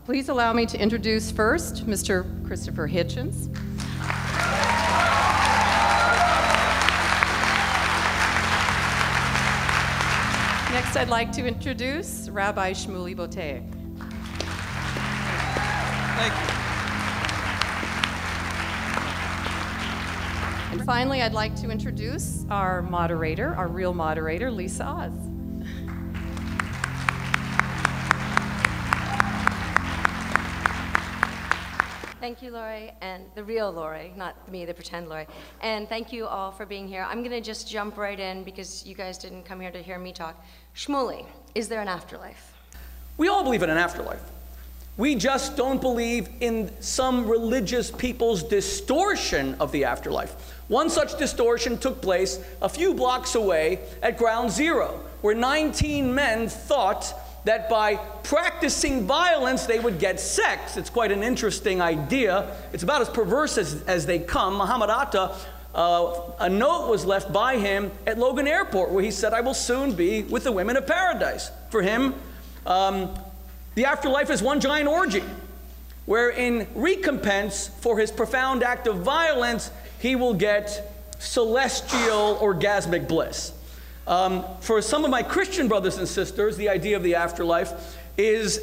Please allow me to introduce first Mr. Christopher Hitchens. Next, I'd like to introduce Rabbi Shmuley Boteach. Thank you. And finally, I'd like to introduce our moderator, our real moderator, Lisa Oz. Thank you, Lori, and the real Lori, not me, the pretend Lori. And thank you all for being here. I'm going to just jump right in because you guys didn't come here to hear me talk. Shmuley, is there an afterlife? We all believe in an afterlife. We just don't believe in some religious people's distortion of the afterlife. One such distortion took place a few blocks away at Ground Zero, where 19 men thought that by practicing violence, they would get sex. It's quite an interesting idea. It's about as perverse as they come. Muhammad Atta, a note was left by him at Logan Airport where he said, "I will soon be with the women of paradise." For him, the afterlife is one giant orgy, where in recompense for his profound act of violence, he will get celestial orgasmic bliss. For some of my Christian brothers and sisters, the idea of the afterlife is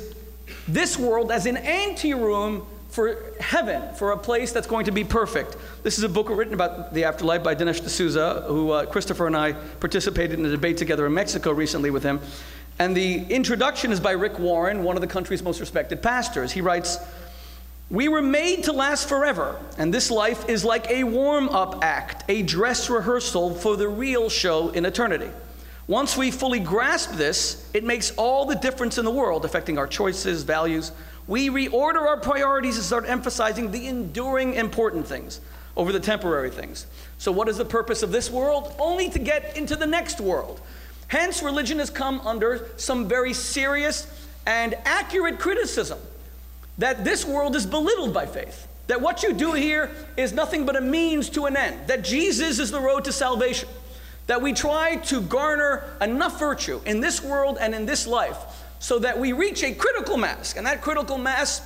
this world as an anteroom for heaven, for a place that's going to be perfect. This is a book written about the afterlife by Dinesh D'Souza, who Christopher and I participated in a debate together in Mexico recently with him. And the introduction is by Rick Warren, one of the country's most respected pastors. He writes, "We were made to last forever, and this life is like a warm-up act, a dress rehearsal for the real show in eternity. Once we fully grasp this, it makes all the difference in the world, affecting our choices, values. We reorder our priorities and start emphasizing the enduring important things over the temporary things. So what is the purpose of this world? Only to get into the next world. Hence, religion has come under some very serious and accurate criticism that this world is belittled by faith, that what you do here is nothing but a means to an end, that Jesus is the road to salvation, that we try to garner enough virtue in this world and in this life so that we reach a critical mass, and that critical mass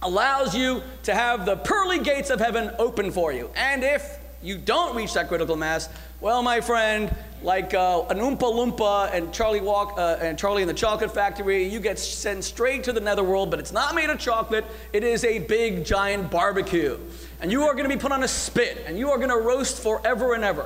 allows you to have the pearly gates of heaven open for you. And if you don't reach that critical mass, well, my friend, like an Oompa Loompa and Charlie in the Chocolate Factory, you get sent straight to the netherworld, but it's not made of chocolate. It is a big, giant barbecue. And you are going to be put on a spit, and you are going to roast forever and ever.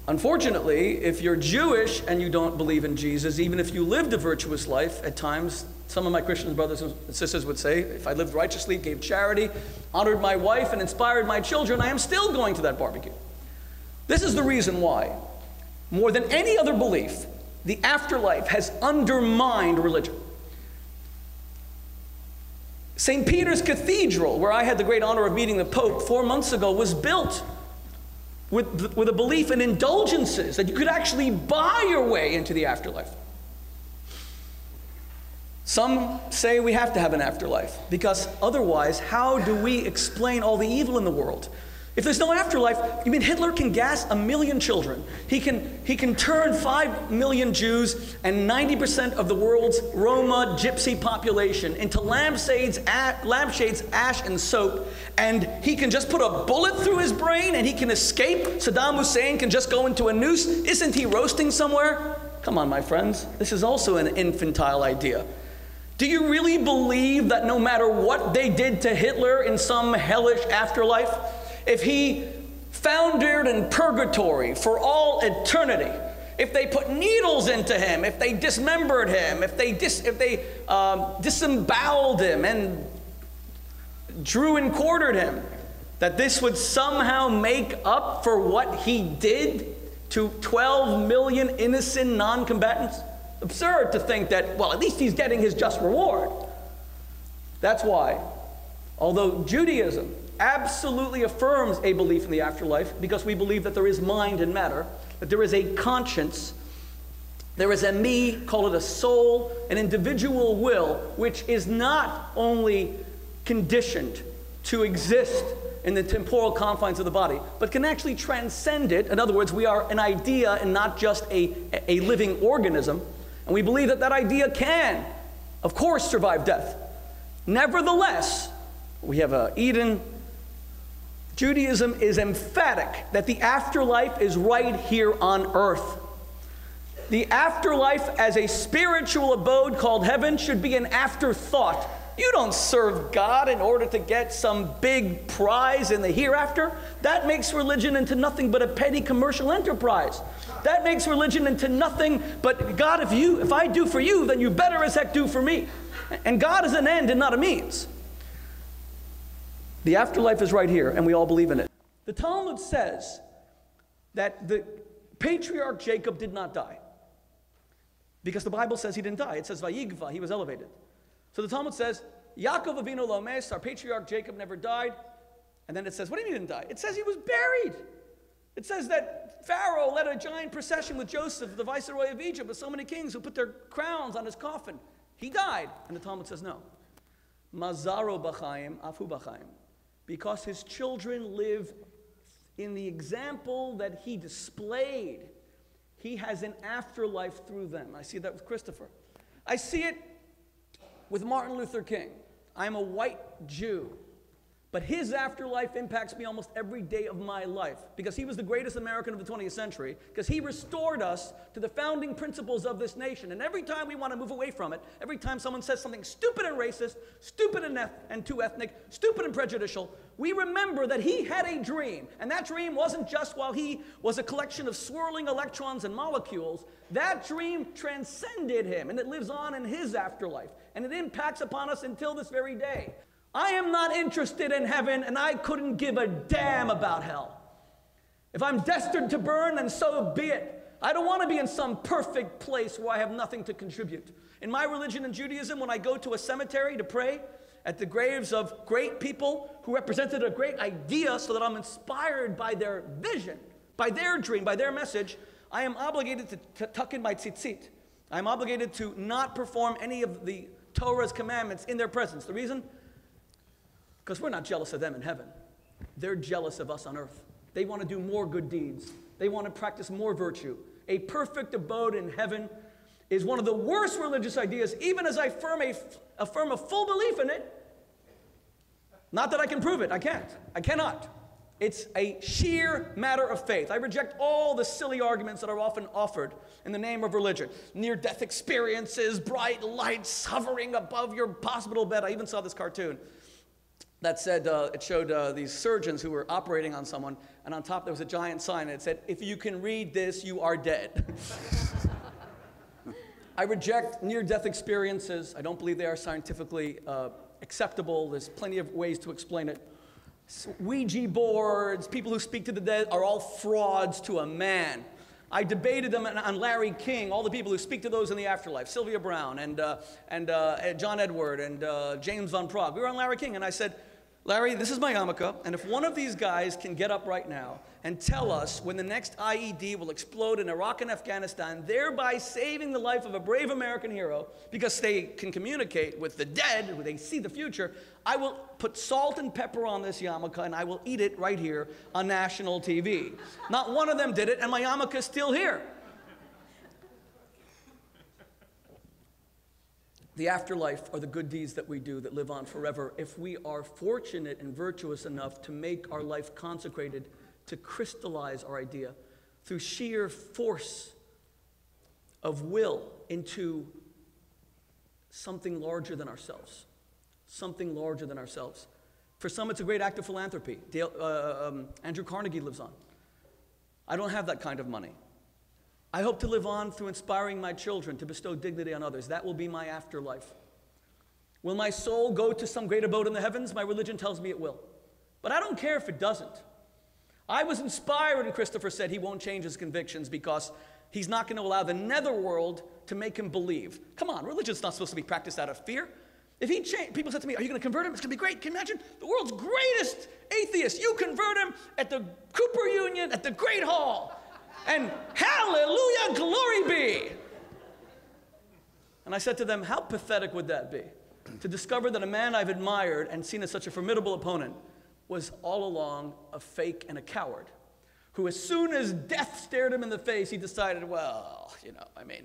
Unfortunately, if you're Jewish and you don't believe in Jesus, even if you lived a virtuous life, at times, some of my Christian brothers and sisters would say, if I lived righteously, gave charity, honored my wife, and inspired my children, I am still going to that barbecue. This is the reason why, more than any other belief, the afterlife has undermined religion. St. Peter's Cathedral, where I had the great honor of meeting the Pope 4 months ago, was built with a belief in indulgences, that you could actually buy your way into the afterlife. Some say we have to have an afterlife, because otherwise, how do we explain all the evil in the world? If there's no afterlife, you mean Hitler can gas 1 million children. He can turn 5 million Jews and 90% of the world's Roma gypsy population into lampshades, ash, and soap, and he can just put a bullet through his brain and he can escape. Saddam Hussein can just go into a noose. Isn't he roasting somewhere? Come on, my friends. This is also an infantile idea. Do you really believe that no matter what they did to Hitler in some hellish afterlife, if he foundered in purgatory for all eternity, if they put needles into him, if they dismembered him, if they disemboweled him and drew and quartered him, that this would somehow make up for what he did to 12 million innocent non-combatants? Absurd to think that, well, at least he's getting his just reward. That's why, although Judaism absolutely affirms a belief in the afterlife, because we believe that there is mind and matter, that there is a conscience, there is a me, call it a soul, an individual will, which is not only conditioned to exist in the temporal confines of the body, but can actually transcend it. In other words, we are an idea and not just a living organism. And we believe that that idea can, of course, survive death. Nevertheless, we have Eden. Judaism is emphatic that the afterlife is right here on earth. The afterlife as a spiritual abode called heaven should be an afterthought. You don't serve God in order to get some big prize in the hereafter. That makes religion into nothing but a petty commercial enterprise. That makes religion into nothing but, God, if I do for you, then you better as heck do for me. And God is an end and not a means. The afterlife is right here, and we all believe in it. The Talmud says that the patriarch Jacob did not die, because the Bible says he didn't die. It says Vayigva, he was elevated. So the Talmud says, Yaakov Avinu lo mes, our patriarch Jacob never died. And then it says, what do you mean he didn't die? It says he was buried. It says that Pharaoh led a giant procession with Joseph, the viceroy of Egypt, with so many kings who put their crowns on his coffin. He died. And the Talmud says no. Mazaro b'chaim, afu b'chaim. Because his children live in the example that he displayed. He has an afterlife through them. I see that with Christopher. I see it with Martin Luther King. I'm a white Jew, but his afterlife impacts me almost every day of my life, because he was the greatest American of the 20th century, because he restored us to the founding principles of this nation. And every time we want to move away from it, every time someone says something stupid and racist, stupid and too ethnic, stupid and prejudicial, we remember that he had a dream. And that dream wasn't just while he was a collection of swirling electrons and molecules. That dream transcended him, and it lives on in his afterlife. And it impacts upon us until this very day. I am not interested in heaven, and I couldn't give a damn about hell. If I'm destined to burn, then so be it. I don't want to be in some perfect place where I have nothing to contribute. In my religion and Judaism, when I go to a cemetery to pray at the graves of great people who represented a great idea, so that I'm inspired by their vision, by their dream, by their message, I am obligated to tuck in my tzitzit. I'm obligated to not perform any of the Torah's commandments in their presence. The reason? Because we're not jealous of them in heaven. They're jealous of us on earth. They want to do more good deeds. They want to practice more virtue. A perfect abode in heaven is one of the worst religious ideas, even as I affirm a full belief in it. Not that I can prove it. I can't. I cannot. It's a sheer matter of faith. I reject all the silly arguments that are often offered in the name of religion. Near-death experiences, bright lights hovering above your hospital bed. I even saw this cartoon that said, it showed these surgeons who were operating on someone, and on top there was a giant sign that said, if you can read this, you are dead. I reject near-death experiences. I don't believe they are scientifically acceptable. There's plenty of ways to explain it. Ouija boards, people who speak to the dead are all frauds to a man. I debated them on Larry King, all the people who speak to those in the afterlife, Sylvia Brown and John Edward and James Van Prague. We were on Larry King, and I said, Larry, this is my yarmulke, and if one of these guys can get up right now and tell us when the next IED will explode in Iraq and Afghanistan, thereby saving the life of a brave American hero, because they can communicate with the dead, who they see the future, I will put salt and pepper on this yarmulke, and I will eat it right here on national TV. Not one of them did it, and my yarmulke is still here. The afterlife are the good deeds that we do that live on forever if we are fortunate and virtuous enough to make our life consecrated, to crystallize our idea through sheer force of will into something larger than ourselves. Something larger than ourselves. For some, it's a great act of philanthropy. Andrew Carnegie lives on. I don't have that kind of money. I hope to live on through inspiring my children to bestow dignity on others. That will be my afterlife. Will my soul go to some great abode in the heavens? My religion tells me it will. But I don't care if it doesn't. I was inspired when Christopher said he won't change his convictions because he's not going to allow the netherworld to make him believe. Come on, religion's not supposed to be practiced out of fear. If he changed, people said to me, are you going to convert him? It's going to be great. Can you imagine? The world's greatest atheist. You convert him at the Cooper Union, at the Great Hall. And hallelujah, glory be. And I said to them, how pathetic would that be? To discover that a man I've admired and seen as such a formidable opponent was all along a fake and a coward, who as soon as death stared him in the face, he decided, well, you know, I mean,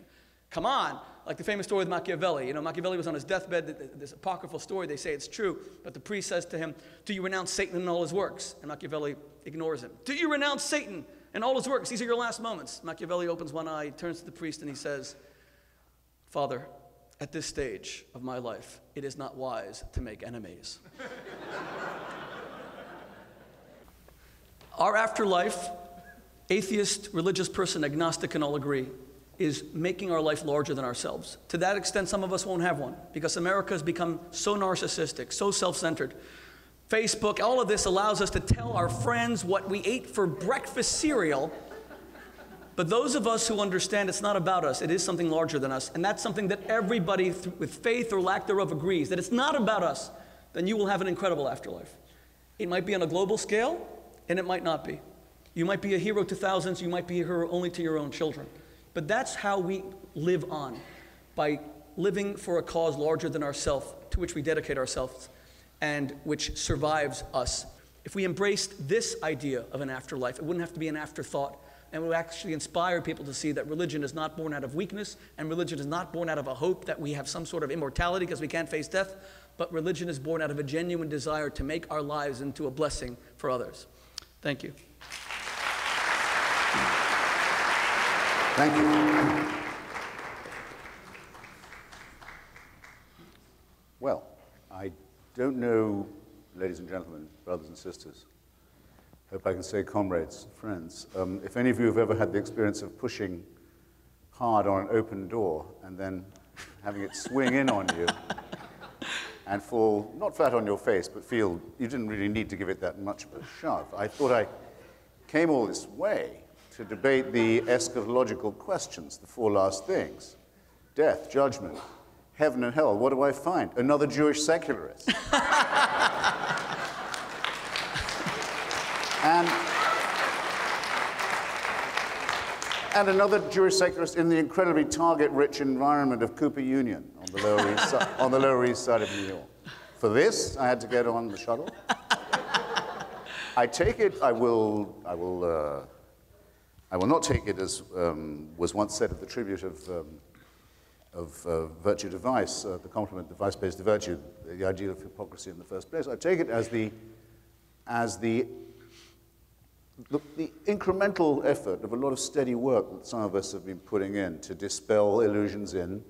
Come on. Like the famous story with Machiavelli. You know, Machiavelli was on his deathbed. This apocryphal story, they say it's true. But the priest says to him, do you renounce Satan and all his works? And Machiavelli ignores him. Do you renounce Satan and all his works? These are your last moments. Machiavelli opens one eye, turns to the priest, and he says, Father, at this stage of my life, it is not wise to make enemies. Our afterlife, atheist, religious person, agnostic can all agree, is making our life larger than ourselves. To that extent, some of us won't have one, because America has become so narcissistic, so self-centered. Facebook, all of this allows us to tell our friends what we ate for breakfast cereal. But those of us who understand it's not about us, it is something larger than us, and that's something that everybody with faith or lack thereof agrees, that it's not about us, then you will have an incredible afterlife. It might be on a global scale, and it might not be. You might be a hero to thousands, you might be a hero only to your own children. But that's how we live on, by living for a cause larger than ourselves, to which we dedicate ourselves, and which survives us. If we embraced this idea of an afterlife, it wouldn't have to be an afterthought, and it would actually inspire people to see that religion is not born out of weakness, and religion is not born out of a hope that we have some sort of immortality because we can't face death, but religion is born out of a genuine desire to make our lives into a blessing for others. Thank you. Thank you. Well, I don't know, ladies and gentlemen, brothers and sisters, hope I can say comrades, friends, if any of you have ever had the experience of pushing hard on an open door and then having it swing in on you and fall, not flat on your face, but feel you didn't really need to give it that much of a shove. I thought I came all this way to debate the eschatological questions, the four last things: death, judgment, heaven and hell. What do I find? Another Jewish secularist. And another Jewish secularist in the incredibly target-rich environment of Cooper Union on the Lower East Side of New York. For this, I had to get on the shuttle. I take it, I will not take it as was once said of the tribute of virtue to vice, the compliment of vice pays to virtue, the ideal of hypocrisy in the first place. I take it as the incremental effort of a lot of steady work that some of us have been putting in to dispel illusions in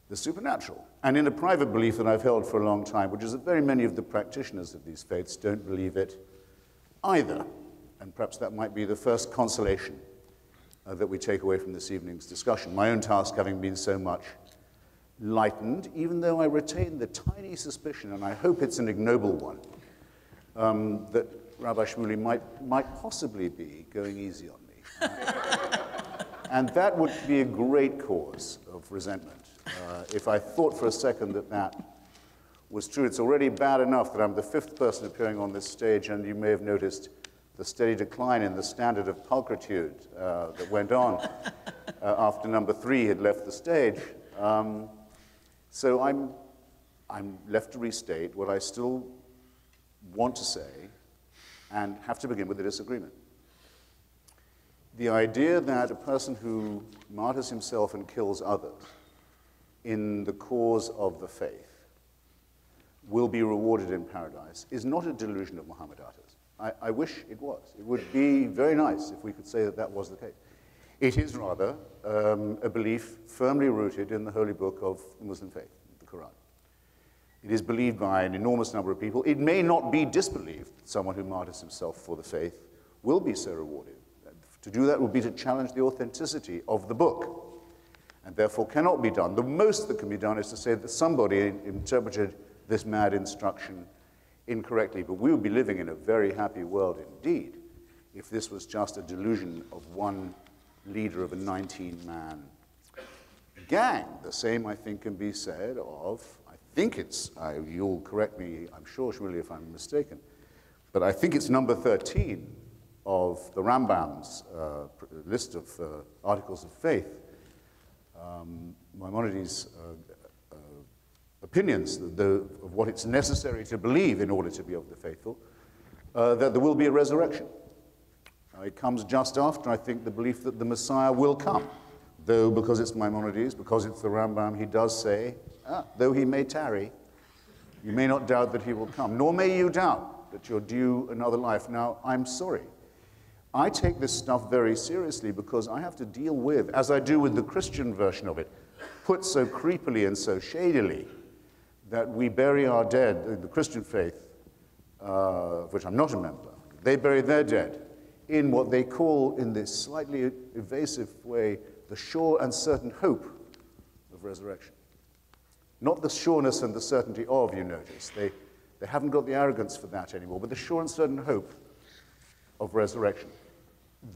the supernatural. And in a private belief that I've held for a long time, which is that very many of the practitioners of these faiths don't believe it either. And perhaps that might be the first consolation that we take away from this evening's discussion. My own task having been so much lightened, even though I retain the tiny suspicion, and I hope it's an ignoble one, that Rabbi Shmuley might possibly be going easy on me. And that would be a great cause of resentment. If I thought for a second that that was true, it's already bad enough that I'm the fifth person appearing on this stage, and you may have noticed the steady decline in the standard of pulchritude that went on after number 3 had left the stage. So I'm left to restate what I still want to say, and have to begin with a disagreement. The idea that a person who martyrs himself and kills others in the cause of the faith will be rewarded in paradise is not a delusion of Muhammad Atta's. I wish it was. It would be very nice if we could say that that was the case. It is rather a belief firmly rooted in the holy book of the Muslim faith, the Quran. It is believed by an enormous number of people. It may not be disbelieved that someone who martyrs himself for the faith will be so rewarded. To do that would be to challenge the authenticity of the book, and therefore cannot be done. The most that can be done is to say that somebody interpreted this mad instruction incorrectly, but we would be living in a very happy world indeed if this was just a delusion of one leader of a 19-man gang. The same, I think, can be said of, you'll correct me, I'm sure, Shmuley, if I'm mistaken, but I think it's number 13 of the Rambam's list of articles of faith, Maimonides' opinions of what it's necessary to believe in order to be of the faithful, that there will be a resurrection. It comes just after, I think, the belief that the Messiah will come Though, because it's Maimonides, because it's the Rambam, he does say, though he may tarry, you may not doubt that he will come, nor may you doubt that you're due another life. Now, I'm sorry. I take this stuff very seriously because I have to deal with, as I do with the Christian version of it, put so creepily and so shadily, that we bury our dead, in the Christian faith, of which I'm not a member, they bury their dead in what they call, in this slightly evasive way, the sure and certain hope of resurrection. Not the sureness and the certainty of, you notice. They haven't got the arrogance for that anymore, but the sure and certain hope of resurrection.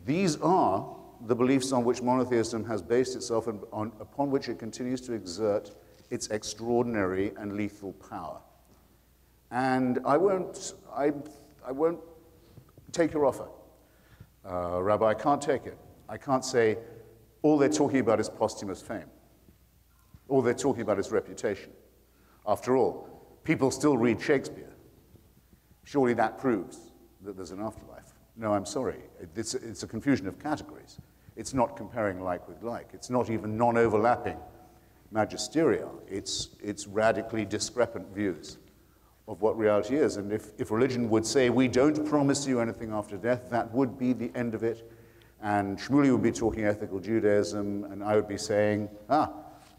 These are the beliefs on which monotheism has based itself and upon which it continues to exert its extraordinary and lethal power. And I won't take your offer. Rabbi, I can't take it. I can't say all they're talking about is posthumous fame. All they're talking about is reputation. After all, people still read Shakespeare. Surely that proves that there's an afterlife. No, I'm sorry. It's a confusion of categories. It's not comparing like with like. It's not even non-overlapping magisteria. It's radically discrepant views of what reality is. And if religion would say, we don't promise you anything after death, that would be the end of it. And Shmuley would be talking ethical Judaism, and I would be saying,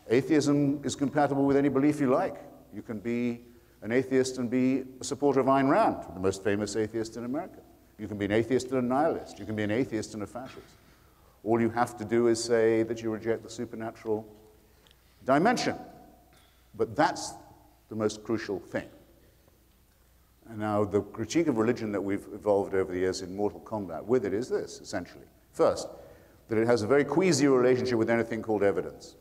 atheism is compatible with any belief you like. You can be an atheist and be a supporter of Ayn Rand, the most famous atheist in America. You can be an atheist and a nihilist. You can be an atheist and a fascist. All you have to do is say that you reject the supernatural dimension. But that's the most crucial thing. And now the critique of religion that we've evolved over the years in mortal combat with it is this, essentially. First, that it has a very queasy relationship with anything called evidence.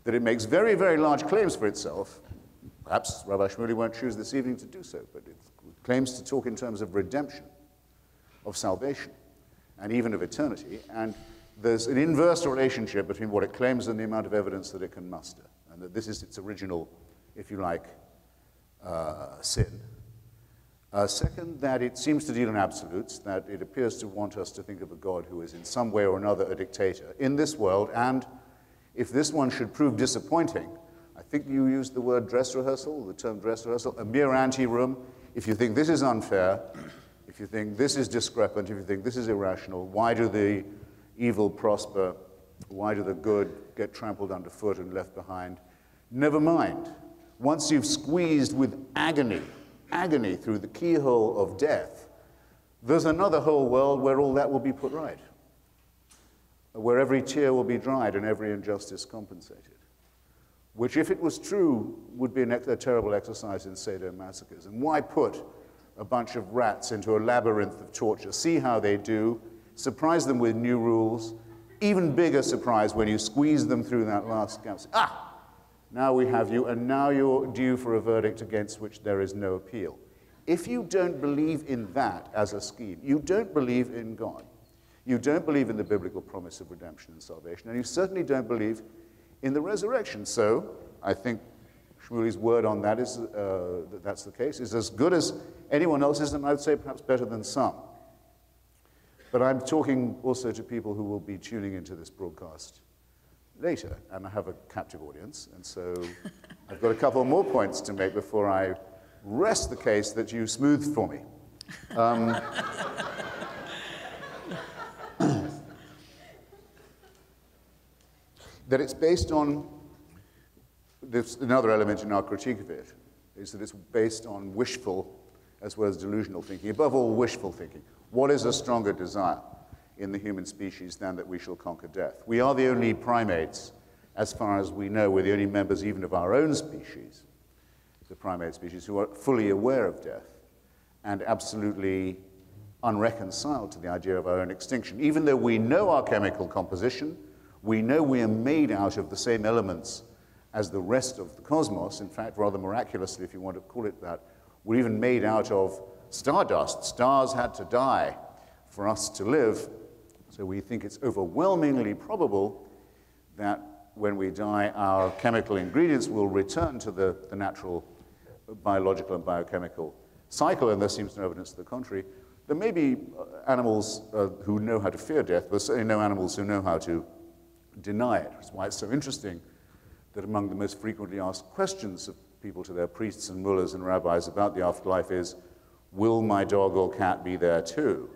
That it makes very, very large claims for itself. Perhaps Rabbi Shmuley won't choose this evening to do so, but it claims to talk in terms of redemption, of salvation, and even of eternity. And there's an inverse relationship between what it claims and the amount of evidence that it can muster. And that this is its original, if you like, sin. Second, that it seems to deal in absolutes, that it appears to want us to think of a God who is in some way or another a dictator in this world, and if this one should prove disappointing, I think you used the word dress rehearsal, the term dress rehearsal, a mere ante-room. If you think this is unfair, if you think this is discrepant, if you think this is irrational, why do the evil prosper? Why do the good get trampled underfoot and left behind? Never mind. Once you've squeezed with agony through the keyhole of death, there's another whole world where all that will be put right, where every tear will be dried and every injustice compensated, which, if it was true, would be a terrible exercise in sadomasochism. And why put a bunch of rats into a labyrinth of torture? See how they do, surprise them with new rules, even bigger surprise when you squeeze them through that last gap. Now we have you, and now you're due for a verdict against which there is no appeal. If you don't believe in that as a scheme, you don't believe in God. You don't believe in the biblical promise of redemption and salvation, and you certainly don't believe in the resurrection. So I think Shmuley's word on that is that that's the case, is as good as anyone else's, and I'd say perhaps better than some. But I'm talking also to people who will be tuning into this broadcast later, and I have a captive audience, and so I've got a couple more points to make before I rest the case that you smoothed for me. That it's based on, another element in our critique of it, is that it's based on wishful as well as delusional thinking. Above all, wishful thinking. What is a stronger desire in the human species than that we shall conquer death? We are the only primates, as far as we know, we're the only members even of our own species, the primate species, who are fully aware of death and absolutely unreconciled to the idea of our own extinction. Even though we know our chemical composition, we know we are made out of the same elements as the rest of the cosmos. In fact, rather miraculously, if you want to call it that, we're even made out of stardust. Stars had to die for us to live. So we think it's overwhelmingly probable that when we die, our chemical ingredients will return to the natural biological and biochemical cycle, and there seems no evidence to the contrary. There may be animals who know how to fear death, but certainly no animals who know how to deny it. That's why it's so interesting that among the most frequently asked questions of people to their priests and mullahs and rabbis about the afterlife is, will my dog or cat be there too?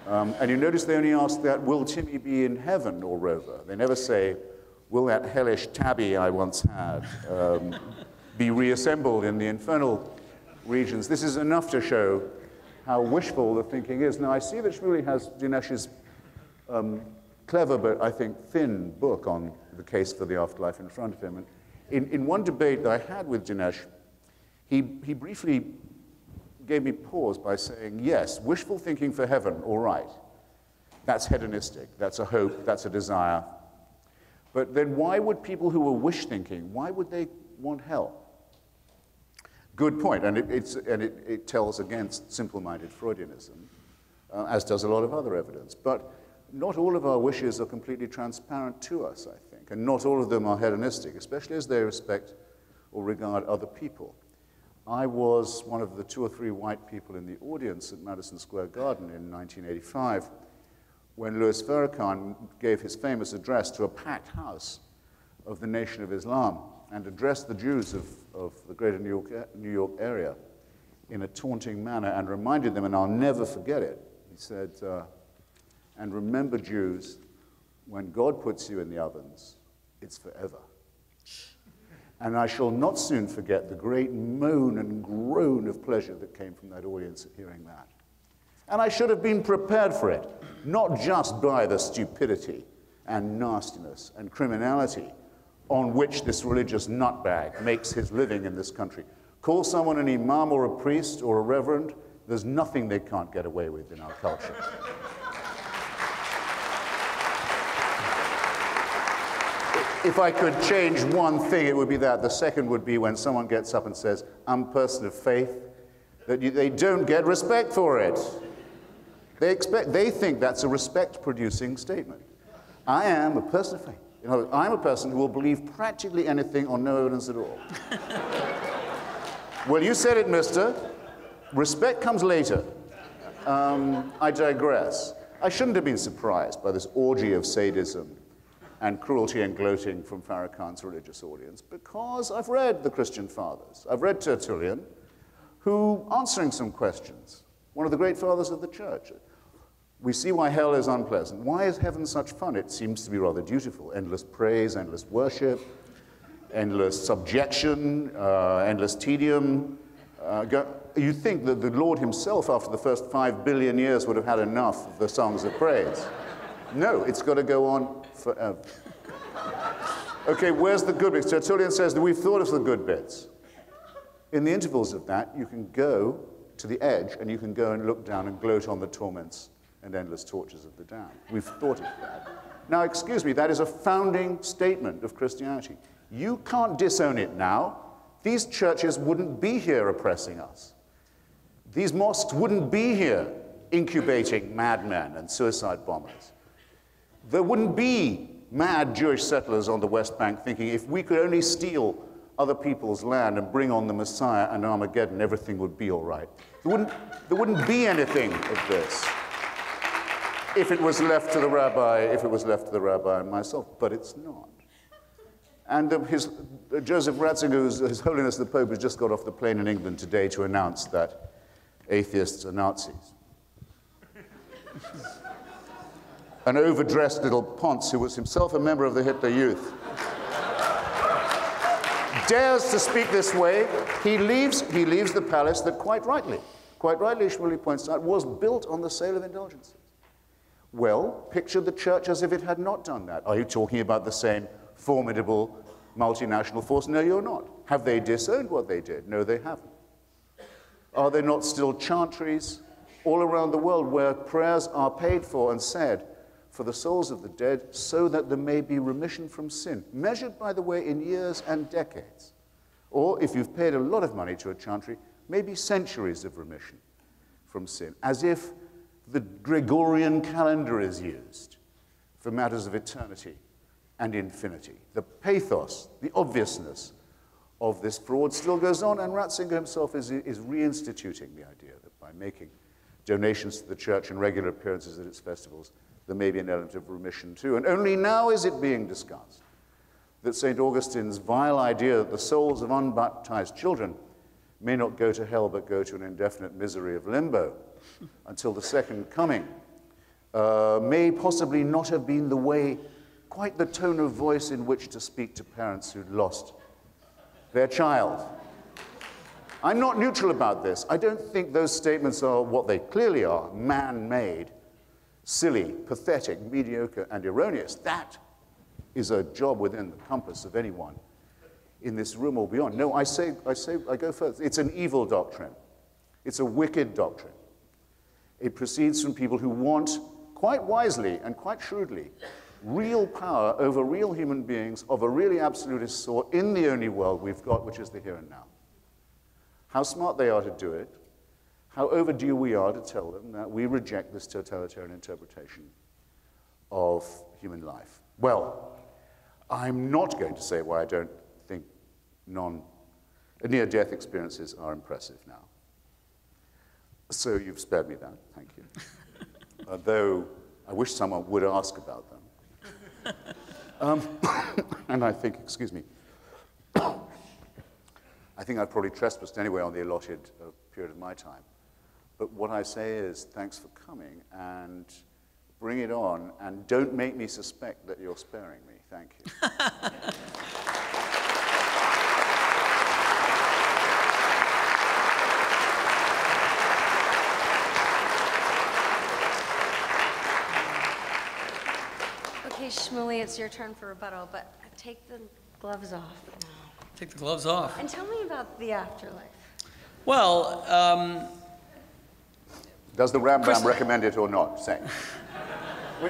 And you notice they only ask that, will Timmy be in heaven or Rover? They never say, will that hellish tabby I once had be reassembled in the infernal regions? This is enough to show how wishful the thinking is. Now, I see that Shmuley has Dinesh's clever but, I think, thin book on the case for the afterlife in front of him. And in one debate that I had with Dinesh, he briefly gave me pause by saying, yes, wishful thinking for heaven, all right. That's hedonistic, that's a hope, that's a desire. But then why would people who were wish thinking, why would they want hell? Good point, and it tells against simple-minded Freudianism, as does a lot of other evidence. But not all of our wishes are completely transparent to us, I think, and not all of them are hedonistic, especially as they respect or regard other people. I was one of the 2 or 3 white people in the audience at Madison Square Garden in 1985 when Louis Farrakhan gave his famous address to a packed house of the Nation of Islam and addressed the Jews of the greater New York area in a taunting manner and reminded them, and I'll never forget it, he said, and remember, Jews, when God puts you in the ovens, it's forever. And I shall not soon forget the great moan and groan of pleasure that came from that audience at hearing that. And I should have been prepared for it, not just by the stupidity and nastiness and criminality on which this religious nutbag makes his living in this country. Call someone an imam or a priest or a reverend, there's nothing they can't get away with in our culture. If I could change one thing, it would be that. The second would be when someone gets up and says, I'm a person of faith, that they don't get respect for it. They think that's a respect-producing statement. I am a person of faith. In other words, I'm a person who will believe practically anything on no evidence at all. Well, you said it, mister. Respect comes later. I digress. I shouldn't have been surprised by this orgy of sadism and cruelty and gloating from Farrakhan's religious audience, because I've read the Christian fathers. I've read Tertullian, who, answering some questions, one of the great fathers of the church, we see why hell is unpleasant. Why is heaven such fun? It seems to be rather dutiful. Endless praise, endless worship, endless subjection, endless tedium. You think that the Lord himself, after the first 5 billion years, would have had enough of the songs of praise. No, it's got to go on forever. Okay, where's the good bits? Tertullian says that we've thought of the good bits. In the intervals of that, you can go to the edge and you can go and look down and gloat on the torments and endless tortures of the damned. We've thought of that. Now, excuse me, that is a founding statement of Christianity. You can't disown it now. These churches wouldn't be here oppressing us. These mosques wouldn't be here incubating madmen and suicide bombers. There wouldn't be mad Jewish settlers on the West Bank thinking if we could only steal other people's land and bring on the Messiah and Armageddon, everything would be all right. There wouldn't be anything of this if it was left to the rabbi, and myself, but it's not. And Joseph Ratzinger, His Holiness the Pope, has just got off the plane in England today to announce that atheists are Nazis. An overdressed little ponce who was himself a member of the Hitler Youth dares to speak this way. He leaves the palace that quite rightly, Shmuley points out, was built on the sale of indulgences. Well, picture the church as if it had not done that. Are you talking about the same formidable multinational force? No, you're not. Have they disowned what they did? No, they haven't. Are there not still chantries all around the world where prayers are paid for and said for the souls of the dead so that there may be remission from sin, measured, by the way, in years and decades? Or, if you've paid a lot of money to a chantry, maybe centuries of remission from sin, as if the Gregorian calendar is used for matters of eternity and infinity. The pathos, the obviousness of this fraud still goes on, and Ratzinger himself is reinstituting the idea that by making donations to the church and regular appearances at its festivals, there may be an element of remission too. And only now is it being discussed that St. Augustine's vile idea that the souls of unbaptized children may not go to hell but go to an indefinite misery of limbo until the second coming may possibly not have been the way, quite the tone of voice in which to speak to parents who'd lost their child. I'm not neutral about this. I don't think those statements are what they clearly are, man-made, silly, pathetic, mediocre, and erroneous. That is a job within the compass of anyone in this room or beyond. No, I go further. It's an evil doctrine. It's a wicked doctrine. It proceeds from people who want, quite wisely and quite shrewdly, real power over real human beings of a really absolutist sort in the only world we've got, which is the here and now. How smart they are to do it, how overdue we are to tell them that we reject this totalitarian interpretation of human life. Well, I'm not going to say why I don't think near-death experiences are impressive now. So you've spared me that, thank you. Though I wish someone would ask about them. And I think, excuse me, I think I've probably trespassed anyway on the allotted period of my time. But what I say is thanks for coming, and bring it on, and don't make me suspect that you're sparing me. Thank you. Okay, Shmuley, it's your turn for rebuttal, but take the gloves off now. Take the gloves off. And tell me about the afterlife. Well, does the Rambam recommend it or not? Say.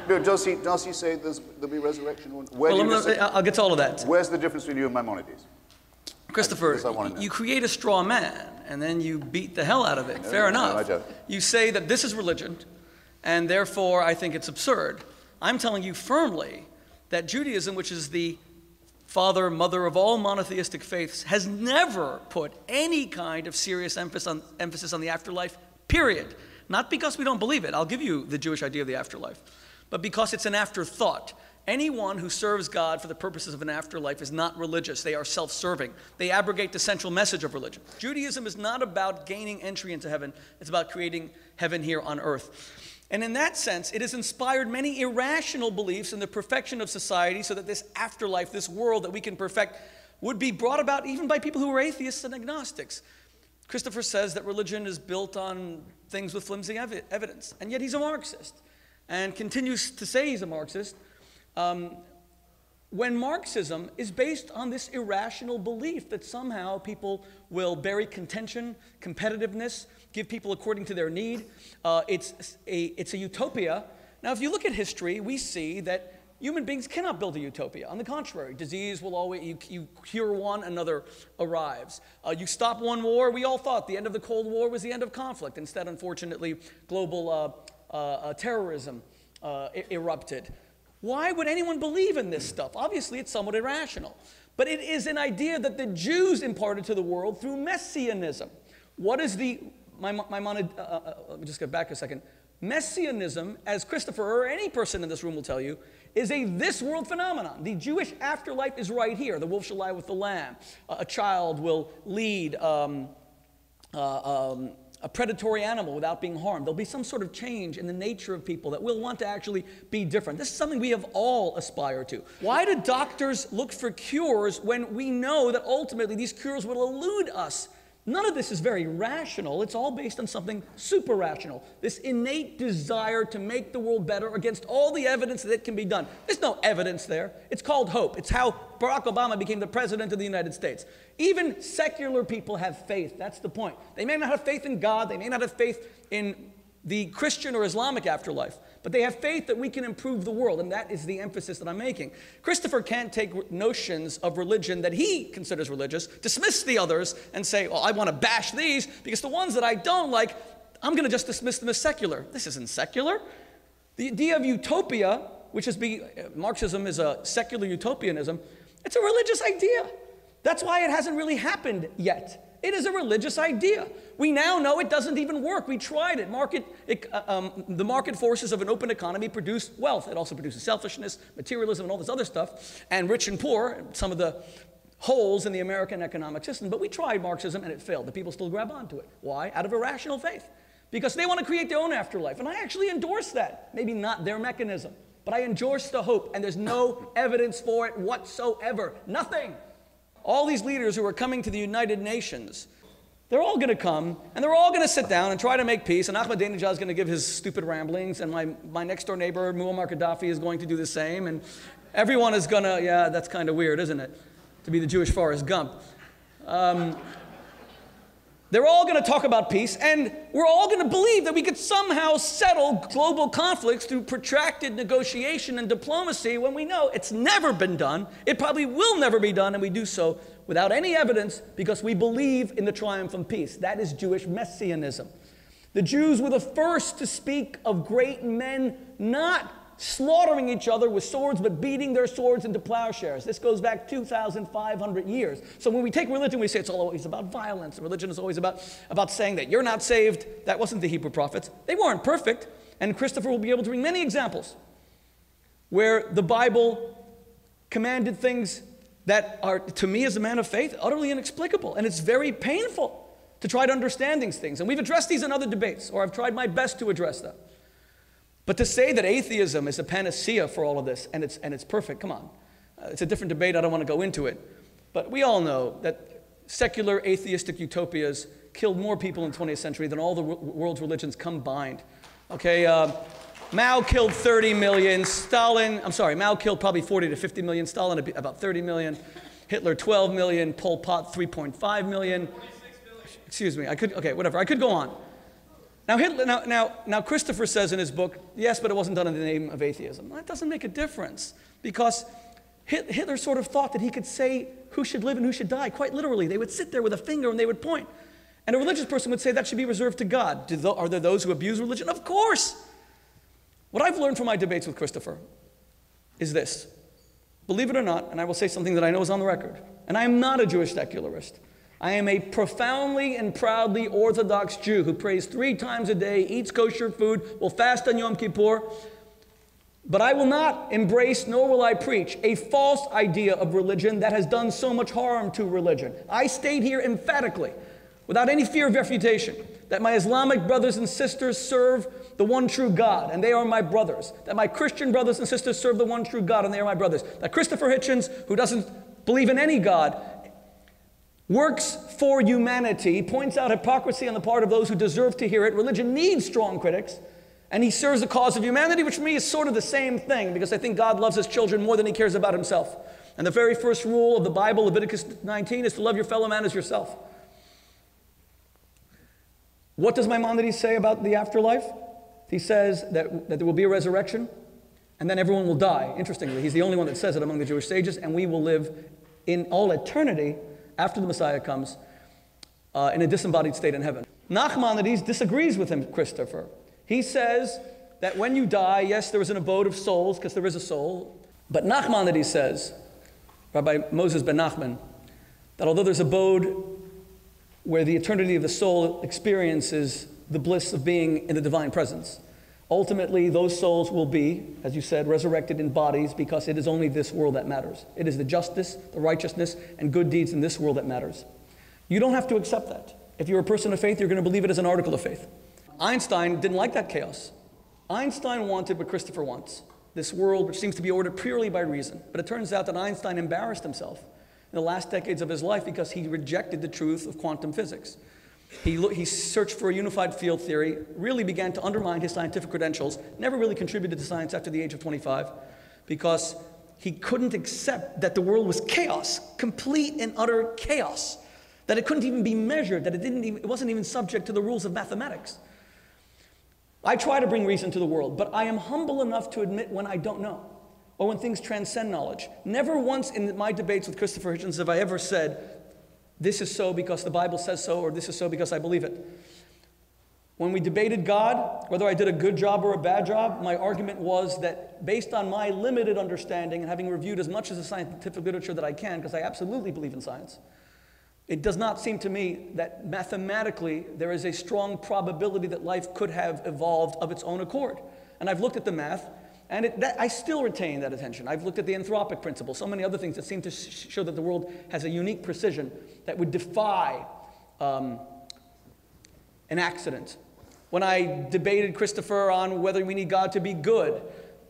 No, does he say there'll be resurrection? I'll get to all of that. Where's the difference between you and Maimonides? Christopher, you create a straw man, and then you beat the hell out of it. Fair enough. No, I don't. You say that this is religion, and therefore I think it's absurd. I'm telling you firmly that Judaism, which is the father, mother of all monotheistic faiths, has never put any kind of serious emphasis on the afterlife, period. Not because we don't believe it. I'll give you the Jewish idea of the afterlife. But because it's an afterthought. Anyone who serves God for the purposes of an afterlife is not religious. They are self-serving. They abrogate the central message of religion. Judaism is not about gaining entry into heaven. It's about creating heaven here on earth. And in that sense, it has inspired many irrational beliefs in the perfection of society so that this afterlife, this world that we can perfect, would be brought about even by people who are atheists and agnostics. Christopher says that religion is built on things with flimsy evidence, and yet he's a Marxist, and continues to say he's a Marxist, when Marxism is based on this irrational belief that somehow people will bury contention, competitiveness, give people according to their need. It's a utopia. Now, if you look at history, we see that human beings cannot build a utopia. On the contrary, disease will always, you cure one, another arrives. You stop one war, we all thought the end of the Cold War was the end of conflict. Instead, unfortunately, global terrorism erupted. Why would anyone believe in this stuff? Obviously, it's somewhat irrational. But it is an idea that the Jews imparted to the world through messianism. What is the, let me just get back a second. Messianism, as Christopher or any person in this room will tell you, is a this world phenomenon. The Jewish afterlife is right here. The wolf shall lie with the lamb. A child will lead a predatory animal without being harmed. There'll be some sort of change in the nature of people that will want to actually be different. This is something we have all aspired to. Why do doctors look for cures when we know that ultimately these cures will elude us? None of this is very rational. It's all based on something super rational. This innate desire to make the world better against all the evidence that it can be done. There's no evidence there. It's called hope. It's how Barack Obama became the president of the United States. Even secular people have faith. That's the point. They may not have faith in God. They may not have faith in the Christian or Islamic afterlife, but they have faith that we can improve the world, and that is the emphasis that I'm making. Christopher can't take notions of religion that he considers religious, dismiss the others, and say, well, I want to bash these, because the ones that I don't like, I'm going to just dismiss them as secular. This isn't secular. The idea of utopia, which is Marxism is a secular utopianism, it's a religious idea. That's why it hasn't really happened yet. It is a religious idea. We now know it doesn't even work. We tried it. The market forces of an open economy produce wealth. It also produces selfishness, materialism, and all this other stuff. And rich and poor, some of the holes in the American economic system. But we tried Marxism, and it failed. The people still grab onto it. Why? Out of irrational faith. Because they want to create their own afterlife. And I actually endorse that. Maybe not their mechanism. But I endorse the hope, and there's no evidence for it whatsoever. Nothing. All these leaders who are coming to the United Nations, they're all going to come, and they're all going to sit down and try to make peace, and Ahmadinejad is going to give his stupid ramblings, and my next-door neighbor, Muammar Gaddafi, is going to do the same, and everyone is going to, yeah, that's kind of weird, isn't it? To be the Jewish Forrest Gump. They're all going to talk about peace, and we're all going to believe that we could somehow settle global conflicts through protracted negotiation and diplomacy when we know it's never been done, it probably will never be done, and we do so without any evidence because we believe in the triumph of peace. That is Jewish messianism. The Jews were the first to speak of great men not slaughtering each other with swords, but beating their swords into plowshares. This goes back 2,500 years. So when we take religion, we say it's always about violence. And religion is always about saying that you're not saved. That wasn't the Hebrew prophets. They weren't perfect. And Christopher will be able to bring many examples where the Bible commanded things that are, to me as a man of faith, utterly inexplicable. And it's very painful to try to understand these things. And we've addressed these in other debates, or I've tried my best to address them. But to say that atheism is a panacea for all of this, and it's perfect, come on. It's a different debate, I don't want to go into it. But we all know that secular atheistic utopias killed more people in the 20th century than all the world's religions combined. Okay, Mao killed 30 million, Mao killed probably 40 to 50 million, Stalin about 30 million, Hitler 12 million, Pol Pot 3.5 million. Excuse me, I could go on. Now Christopher says in his book, yes, but it wasn't done in the name of atheism. That doesn't make a difference because Hitler sort of thought that he could say who should live and who should die, quite literally. They would sit there with a finger and they would point. And a religious person would say that should be reserved to God. Are there those who abuse religion? Of course. What I've learned from my debates with Christopher is this. Believe it or not, and I will say something that I know is on the record, and I am not a Jewish secularist. I am a profoundly and proudly Orthodox Jew who prays 3 times a day, eats kosher food, will fast on Yom Kippur. But I will not embrace, nor will I preach, a false idea of religion that has done so much harm to religion. I state here emphatically, without any fear of refutation, that my Islamic brothers and sisters serve the one true God, and they are my brothers. That my Christian brothers and sisters serve the one true God, and they are my brothers. That Christopher Hitchens, who doesn't believe in any God, works for humanity, points out hypocrisy on the part of those who deserve to hear it. Religion needs strong critics, and he serves the cause of humanity, which for me is sort of the same thing, because I think God loves his children more than he cares about himself. And the very first rule of the Bible, Leviticus 19, is to love your fellow man as yourself. What does Maimonides say about the afterlife? He says that there will be a resurrection, and then everyone will die. Interestingly, he's the only one that says it among the Jewish sages, and we will live in all eternity after the Messiah comes, in a disembodied state in heaven. Nachmanides disagrees with him, Christopher. He says that when you die, yes, there is an abode of souls, because there is a soul. But Nachmanides says, Rabbi Moses ben Nachman, that although there's abode where the eternity of the soul experiences the bliss of being in the divine presence, ultimately those souls will be, as you said, resurrected in bodies, because it is only this world that matters. It is the justice, the righteousness, and good deeds in this world that matters. You don't have to accept that. If you're a person of faith, you're going to believe it as an article of faith. Einstein didn't like that chaos. Einstein wanted what Christopher wants, this world which seems to be ordered purely by reason. But it turns out that Einstein embarrassed himself in the last decades of his life because he rejected the truth of quantum physics. He searched for a unified field theory, really began to undermine his scientific credentials, never really contributed to science after the age of 25, because he couldn't accept that the world was chaos, complete and utter chaos, that it couldn't even be measured, that it wasn't even subject to the rules of mathematics. I try to bring reason to the world, but I am humble enough to admit when I don't know, or when things transcend knowledge. Never once in my debates with Christopher Hitchens have I ever said, this is so because the Bible says so, or this is so because I believe it. When we debated God, whether I did a good job or a bad job, my argument was that based on my limited understanding and having reviewed as much of the scientific literature that I can, because I absolutely believe in science, it does not seem to me that mathematically there is a strong probability that life could have evolved of its own accord. And I've looked at the math, and I still retain that attention. I've looked at the anthropic principle, so many other things that seem to show that the world has a unique precision that would defy an accident. When I debated Christopher on whether we need God to be good,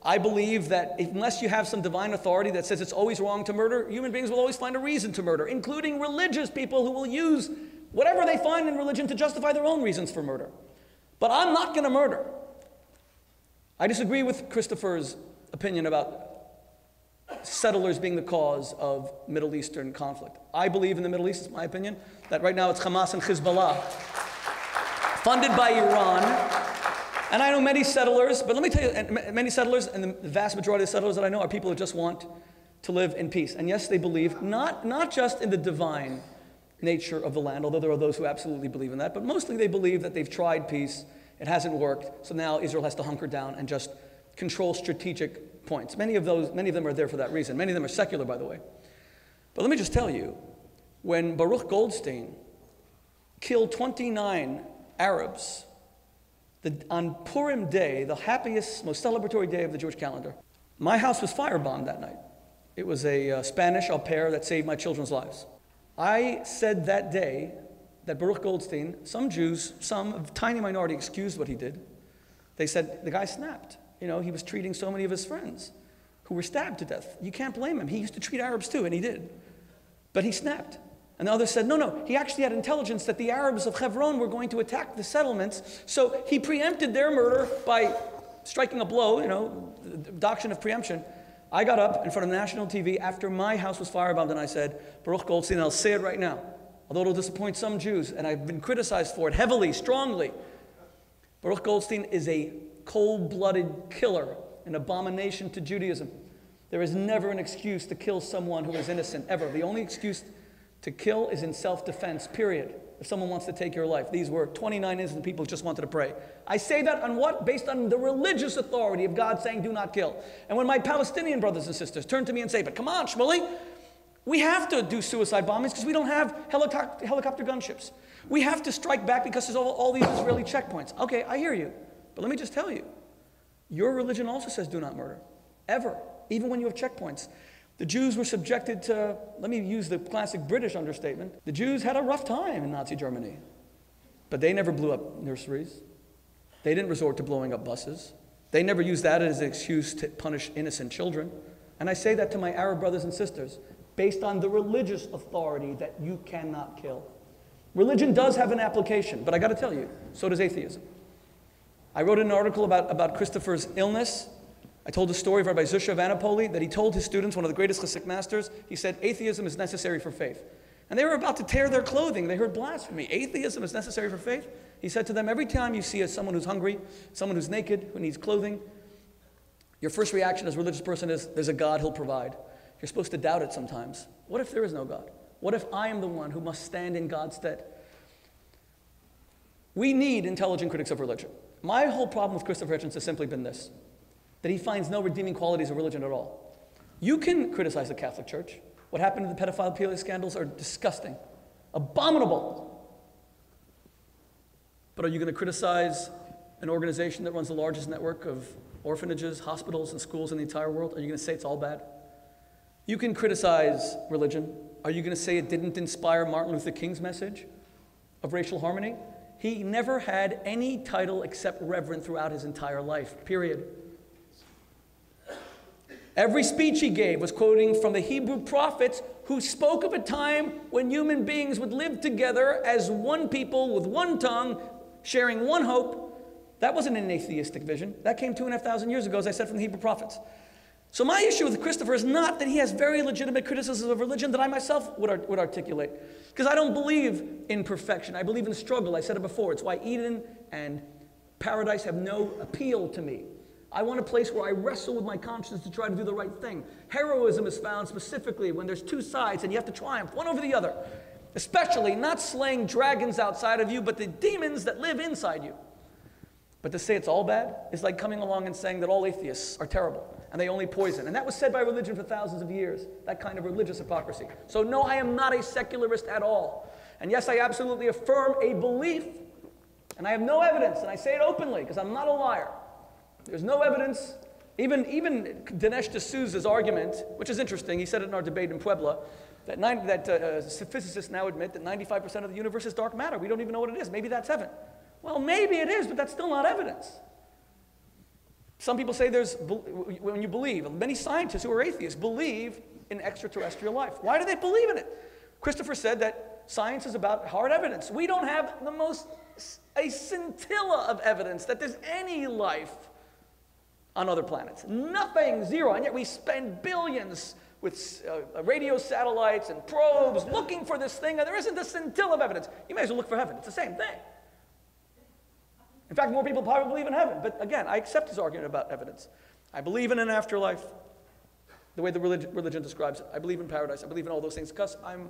I believe that unless you have some divine authority that says it's always wrong to murder, human beings will always find a reason to murder, including religious people who will use whatever they find in religion to justify their own reasons for murder. But I'm not going to murder. I disagree with Christopher's opinion about settlers being the cause of Middle Eastern conflict. I believe in the Middle East, it's my opinion, that right now it's Hamas and Hezbollah, funded by Iran. And I know many settlers, but let me tell you, many settlers, and the vast majority of settlers that I know are people who just want to live in peace. And yes, they believe not just in the divine nature of the land, although there are those who absolutely believe in that, but mostly they believe that they've tried peace, it hasn't worked, so now Israel has to hunker down and just control strategic points. Many of them are there for that reason. Many of them are secular, by the way. But let me just tell you, when Baruch Goldstein killed 29 Arabs, on Purim Day, the happiest, most celebratory day of the Jewish calendar, my house was firebombed that night. It was a Spanish au pair that saved my children's lives. I said that day that Baruch Goldstein, some Jews, a tiny minority, excused what he did. They said, the guy snapped. You know, he was treating so many of his friends who were stabbed to death. You can't blame him. He used to treat Arabs too, and he did. But he snapped. And the others said, no, he actually had intelligence that the Arabs of Hebron were going to attack the settlements, so he preempted their murder by striking a blow, the doctrine of preemption. I got up in front of national TV after my house was firebombed, and I said, Baruch Goldstein, and I'll say it right now, although it'll disappoint some Jews, and I've been criticized for it heavily, strongly. Baruch Goldstein is a cold-blooded killer, an abomination to Judaism. There is never an excuse to kill someone who is innocent, ever. The only excuse to kill is in self-defense, period. If someone wants to take your life. These were 29 innocent people who just wanted to pray. I say that on what? Based on the religious authority of God saying, do not kill. And when my Palestinian brothers and sisters turn to me and say, but come on, Shmuley, we have to do suicide bombings because we don't have helicopter gunships. We have to strike back because there's all these Israeli checkpoints. Okay, I hear you. But let me just tell you, your religion also says do not murder. Ever. Even when you have checkpoints. The Jews were subjected to, let me use the classic British understatement, the Jews had a rough time in Nazi Germany. But they never blew up nurseries. They didn't resort to blowing up buses. They never used that as an excuse to punish innocent children. And I say that to my Arab brothers and sisters, based on the religious authority that you cannot kill. Religion does have an application, but I got to tell you, so does atheism. I wrote an article about Christopher's illness. I told the story of Rabbi Zusha of Anapoli that he told his students, one of the greatest Hasidic masters, he said, atheism is necessary for faith. And they were about to tear their clothing. They heard blasphemy. Atheism is necessary for faith? He said to them, every time you see someone who's hungry, someone who's naked, who needs clothing, your first reaction as a religious person is, there's a God, he'll provide. You're supposed to doubt it sometimes. What if there is no God? What if I am the one who must stand in God's stead? We need intelligent critics of religion. My whole problem with Christopher Hitchens has simply been this, that he finds no redeeming qualities of religion at all. You can criticize the Catholic Church. What happened to the pedophilia scandals are disgusting, abominable. But are you going to criticize an organization that runs the largest network of orphanages, hospitals, and schools in the entire world? Are you going to say it's all bad? You can criticize religion. Are you going to say it didn't inspire Martin Luther King's message of racial harmony? He never had any title except reverend throughout his entire life, period. Every speech he gave was quoting from the Hebrew prophets who spoke of a time when human beings would live together as one people with one tongue, sharing one hope. That wasn't an atheistic vision. That came 2,500 years ago, as I said, from the Hebrew prophets. So my issue with Christopher is not that he has very legitimate criticisms of religion that I myself would articulate. Because I don't believe in perfection. I believe in struggle. I said it before. It's why Eden and paradise have no appeal to me. I want a place where I wrestle with my conscience to try to do the right thing. Heroism is found specifically when there's two sides and you have to triumph one over the other. Especially not slaying dragons outside of you, but the demons that live inside you. But to say it's all bad is like coming along and saying that all atheists are terrible. and they only poison. And that was said by religion for thousands of years, that kind of religious hypocrisy. So no, I am not a secularist at all. And yes, I absolutely affirm a belief, and I have no evidence, and I say it openly because I'm not a liar. There's no evidence. Even Dinesh D'Souza's argument, which is interesting, he said it in our debate in Puebla, that physicists now admit that 95% of the universe is dark matter. We don't even know what it is. Maybe that's heaven. Well, maybe it is, but that's still not evidence. Some people say when you believe, many scientists who are atheists believe in extraterrestrial life. Why do they believe in it? Christopher said that science is about hard evidence. We don't have a scintilla of evidence that there's any life on other planets. Nothing, zero. And yet we spend billions with radio satellites and probes looking for this thing, and there isn't a scintilla of evidence. You may as well look for heaven. It's the same thing. In fact, more people probably believe in heaven. But again, I accept his argument about evidence. I believe in an afterlife, the way the religion describes it. I believe in paradise. I believe in all those things because I'm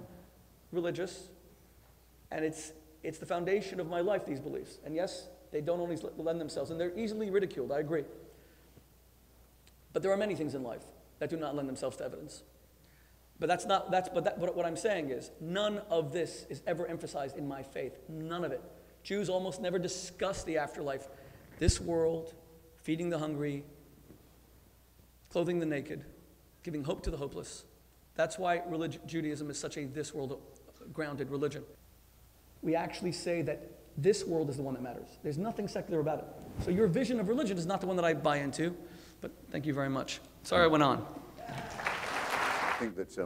religious, and it's the foundation of my life, these beliefs. And yes, they don't always lend themselves, and they're easily ridiculed, I agree. But there are many things in life that do not lend themselves to evidence. But what I'm saying is, none of this is ever emphasized in my faith. None of it. Jews almost never discuss the afterlife. This world, feeding the hungry, clothing the naked, giving hope to the hopeless. That's why Judaism is such a this world grounded religion. We actually say that this world is the one that matters. There's nothing secular about it. So your vision of religion is not the one that I buy into. But thank you very much. Sorry I went on. I think that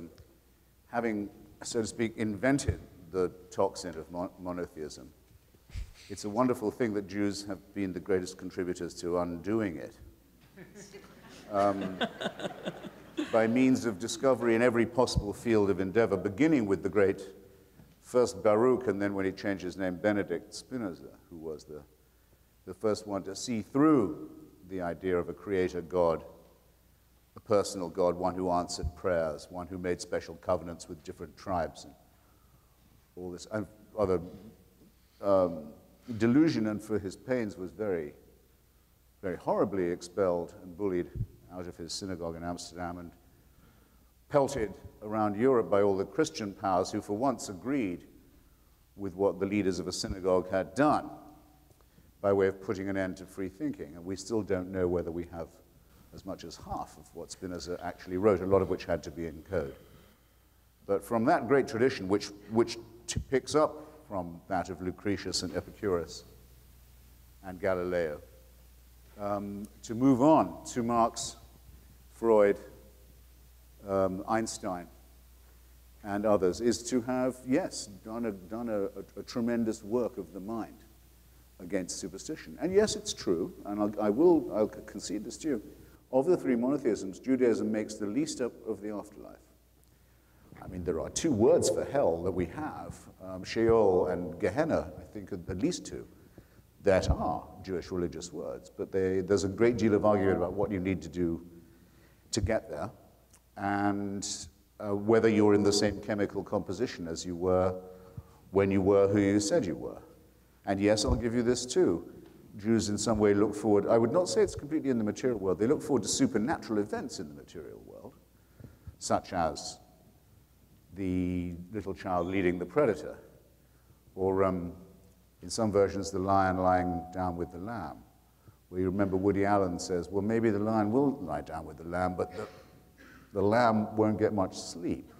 having, so to speak, invented the toxin of monotheism, it's a wonderful thing that Jews have been the greatest contributors to undoing it. By means of discovery in every possible field of endeavor, beginning with the great first Baruch, and then when he changed his name, Benedict Spinoza, who was the first one to see through the idea of a creator God, a personal God, one who answered prayers, one who made special covenants with different tribes, and all this other delusion, and for his pains was very, very horribly expelled and bullied out of his synagogue in Amsterdam and pelted around Europe by all the Christian powers who for once agreed with what the leaders of a synagogue had done by way of putting an end to free thinking. And we still don't know whether we have as much as half of what Spinoza actually wrote, a lot of which had to be in code. But from that great tradition, which picks up from that of Lucretius and Epicurus and Galileo, to move on to Marx, Freud, Einstein, and others, is to have, yes, done a tremendous work of the mind against superstition. And yes, it's true, and I'll concede this to you. Of the three monotheisms, Judaism makes the least up of the afterlife. I mean, there are two words for hell that we have, Sheol and Gehenna, I think, are at least two, that are Jewish religious words. But there's a great deal of argument about what you need to do to get there, and whether you're in the same chemical composition as you were when you were who you said you were. And yes, I'll give you this too. Jews in some way look forward, I would not say it's completely in the material world, they look forward to supernatural events in the material world, such as the little child leading the predator, or in some versions, the lion lying down with the lamb, where you remember Woody Allen says, well, maybe the lion will lie down with the lamb, but the lamb won't get much sleep.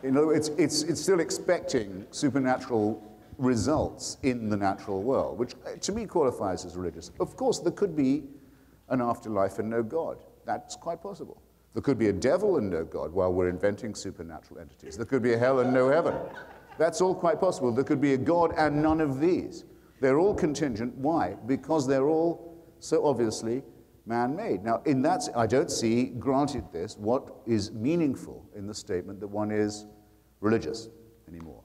In other words, it's still expecting supernatural results in the natural world, which to me qualifies as religious. Of course, there could be an afterlife and no God. That's quite possible. There could be a devil and no God while we're inventing supernatural entities. There could be a hell and no heaven. That's all quite possible. There could be a God and none of these. They're all contingent. Why? Because they're all so obviously man-made. Now, in that, I don't see, granted this, what is meaningful in the statement that one is religious anymore.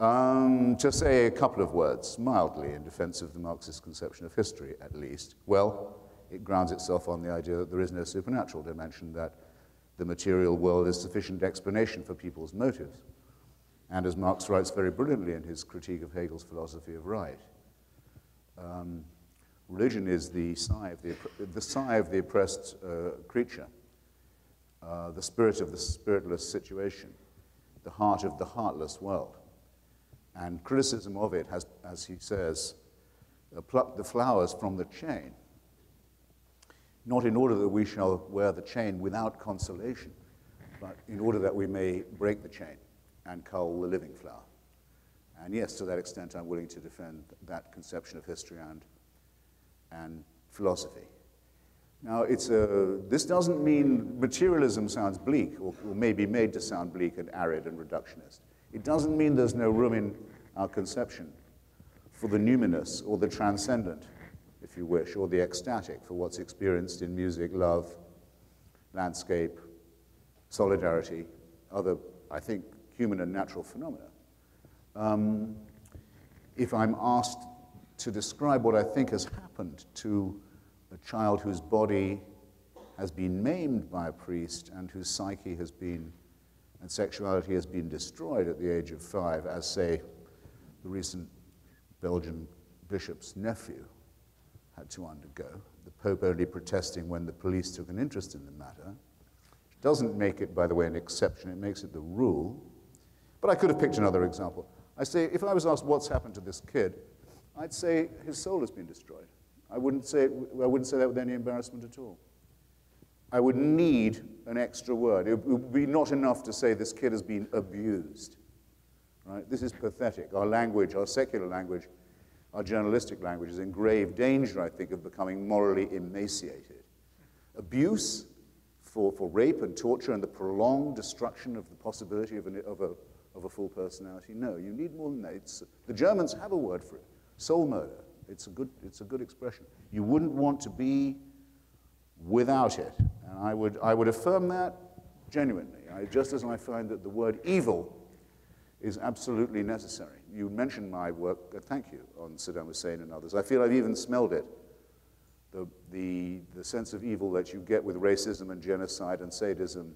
To say a couple of words, mildly, in defense of the Marxist conception of history, at least, well, it grounds itself on the idea that there is no supernatural dimension, that the material world is sufficient explanation for people's motives. And as Marx writes very brilliantly in his critique of Hegel's philosophy of right, Religion is the sigh of the oppressed creature, the spirit of the spiritless situation, the heart of the heartless world. And criticism of it has, as he says, plucked the flowers from the chain, not in order that we shall wear the chain without consolation, but in order that we may break the chain and cull the living flower. And yes, to that extent, I'm willing to defend that conception of history and philosophy. Now, this doesn't mean materialism sounds bleak, or may be made to sound bleak and arid and reductionist. It doesn't mean there's no room in our conception for the numinous or the transcendent, if you wish, or the ecstatic, for what's experienced in music, love, landscape, solidarity, other, I think, human and natural phenomena. If I'm asked to describe what I think has happened to a child whose body has been maimed by a priest and whose psyche has been, and sexuality has been destroyed at the age of 5, as, say, the recent Belgian bishop's nephew had to undergo, the Pope only protesting when the police took an interest in the matter, which doesn't make it, by the way, an exception, it makes it the rule. But I could have picked another example. I say, if I was asked what's happened to this kid, I'd say his soul has been destroyed. I wouldn't say that with any embarrassment at all. I would need an extra word. It would be not enough to say this kid has been abused. Right? This is pathetic. Our language, our secular language, our journalistic language is in grave danger, I think, of becoming morally emaciated. Abuse for rape and torture and the prolonged destruction of the possibility of a full personality. No, you need more than that. The Germans have a word for it, soul murder. It's a good expression. You wouldn't want to be without it. And I would affirm that genuinely, just as I find that the word evil is absolutely necessary. You mentioned my work, thank you, on Saddam Hussein and others. I feel I've even smelled it, the sense of evil that you get with racism and genocide and sadism,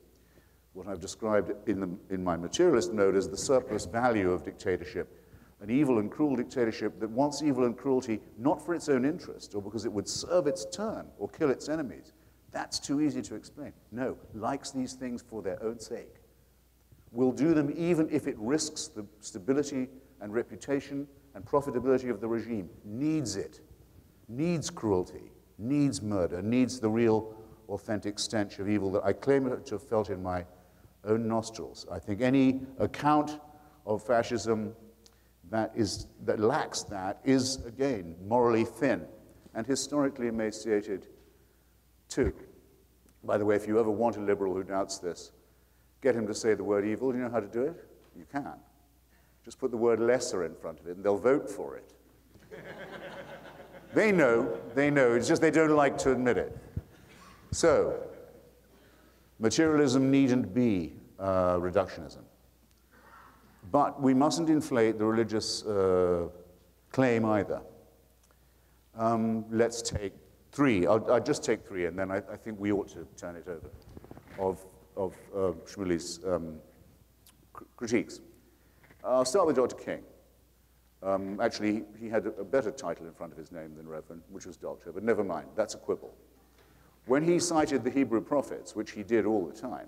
what I've described in my materialist note as the surplus value of dictatorship, an evil and cruel dictatorship that wants evil and cruelty not for its own interest or because it would serve its turn or kill its enemies. That's too easy to explain. No, likes these things for their own sake. Will do them even if it risks the stability and reputation and profitability of the regime. Needs it. Needs cruelty. Needs murder. Needs the real, authentic stench of evil that I claim to have felt in my own nostrils. I think any account of fascism that lacks that is, again, morally thin and historically emaciated too. By the way, if you ever want a liberal who doubts this, get him to say the word evil. Do you know how to do it? You can. Just put the word lesser in front of it, and they'll vote for it. They know. It's just they don't like to admit it. So, materialism needn't be reductionism. But we mustn't inflate the religious claim either. Let's take 3. I'll just take 3, and then I think we ought to turn it over, of Shmuley's critiques. I'll start with Dr. King. Actually, he had a better title in front of his name than Reverend, which was Doctor, but never mind, that's a quibble. When he cited the Hebrew prophets, which he did all the time,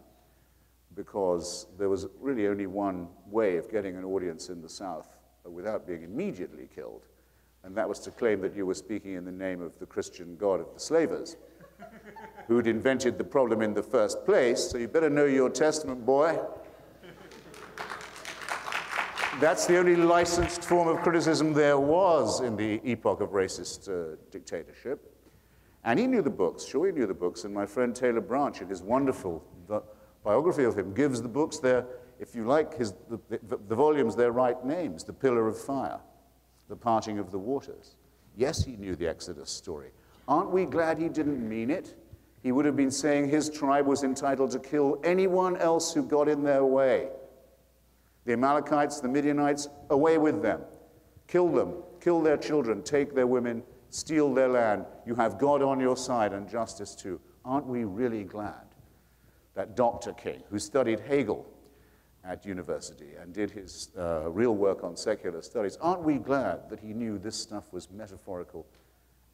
because there was really only one way of getting an audience in the South without being immediately killed, and that was to claim that you were speaking in the name of the Christian God of the slavers, who'd invented the problem in the first place, so you better know your testament, boy. That's the only licensed form of criticism there was in the epoch of racist dictatorship. And he knew the books, sure he knew the books, and my friend Taylor Branch, in his wonderful biography of him, gives the books their, if you like, the volumes their right names, The Pillar of Fire, The Parting of the Waters. Yes, he knew the Exodus story. Aren't we glad he didn't mean it? He would have been saying his tribe was entitled to kill anyone else who got in their way. The Amalekites, the Midianites, away with them. Kill them, kill their children, take their women, steal their land. You have God on your side and justice too. Aren't we really glad that Dr. King, who studied Hegel at university and did his real work on secular studies, aren't we glad that he knew this stuff was metaphorical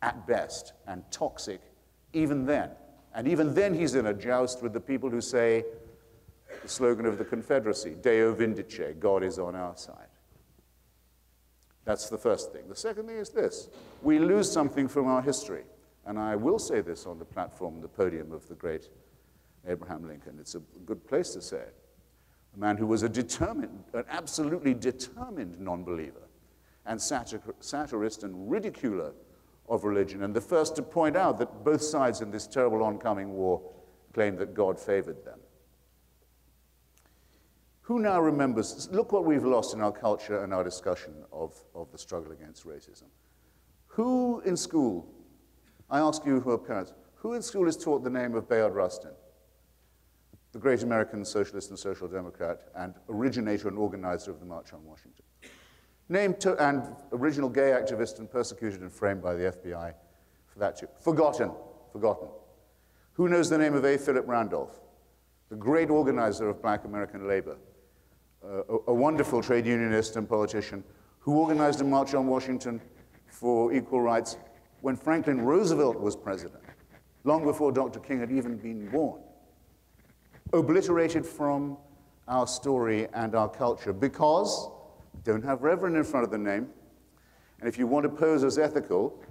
at best, and toxic even then. And even then he's in a joust with the people who say the slogan of the Confederacy, Deo Vindice, God is on our side. That's the first thing. The second thing is this. We lose something from our history. And I will say this on the platform, the podium of the great Abraham Lincoln. It's a good place to say it. A man who was an absolutely determined non-believer and satirist and ridiculer of religion, and the first to point out that both sides in this terrible oncoming war claimed that God favored them. Who now remembers? Look what we've lost in our culture and our discussion of the struggle against racism. Who in school, I ask you who are parents, who in school is taught the name of Bayard Rustin, the great American socialist and social democrat and originator and organizer of the March on Washington? And original gay activist and persecuted and framed by the FBI for that too. Forgotten. Who knows the name of A. Philip Randolph, the great organizer of Black American labor, a wonderful trade unionist and politician who organized a March on Washington for equal rights when Franklin Roosevelt was president, long before Dr. King had even been born? Obliterated from our story and our culture because don't have Reverend in front of the name. And if you want to pose as ethical,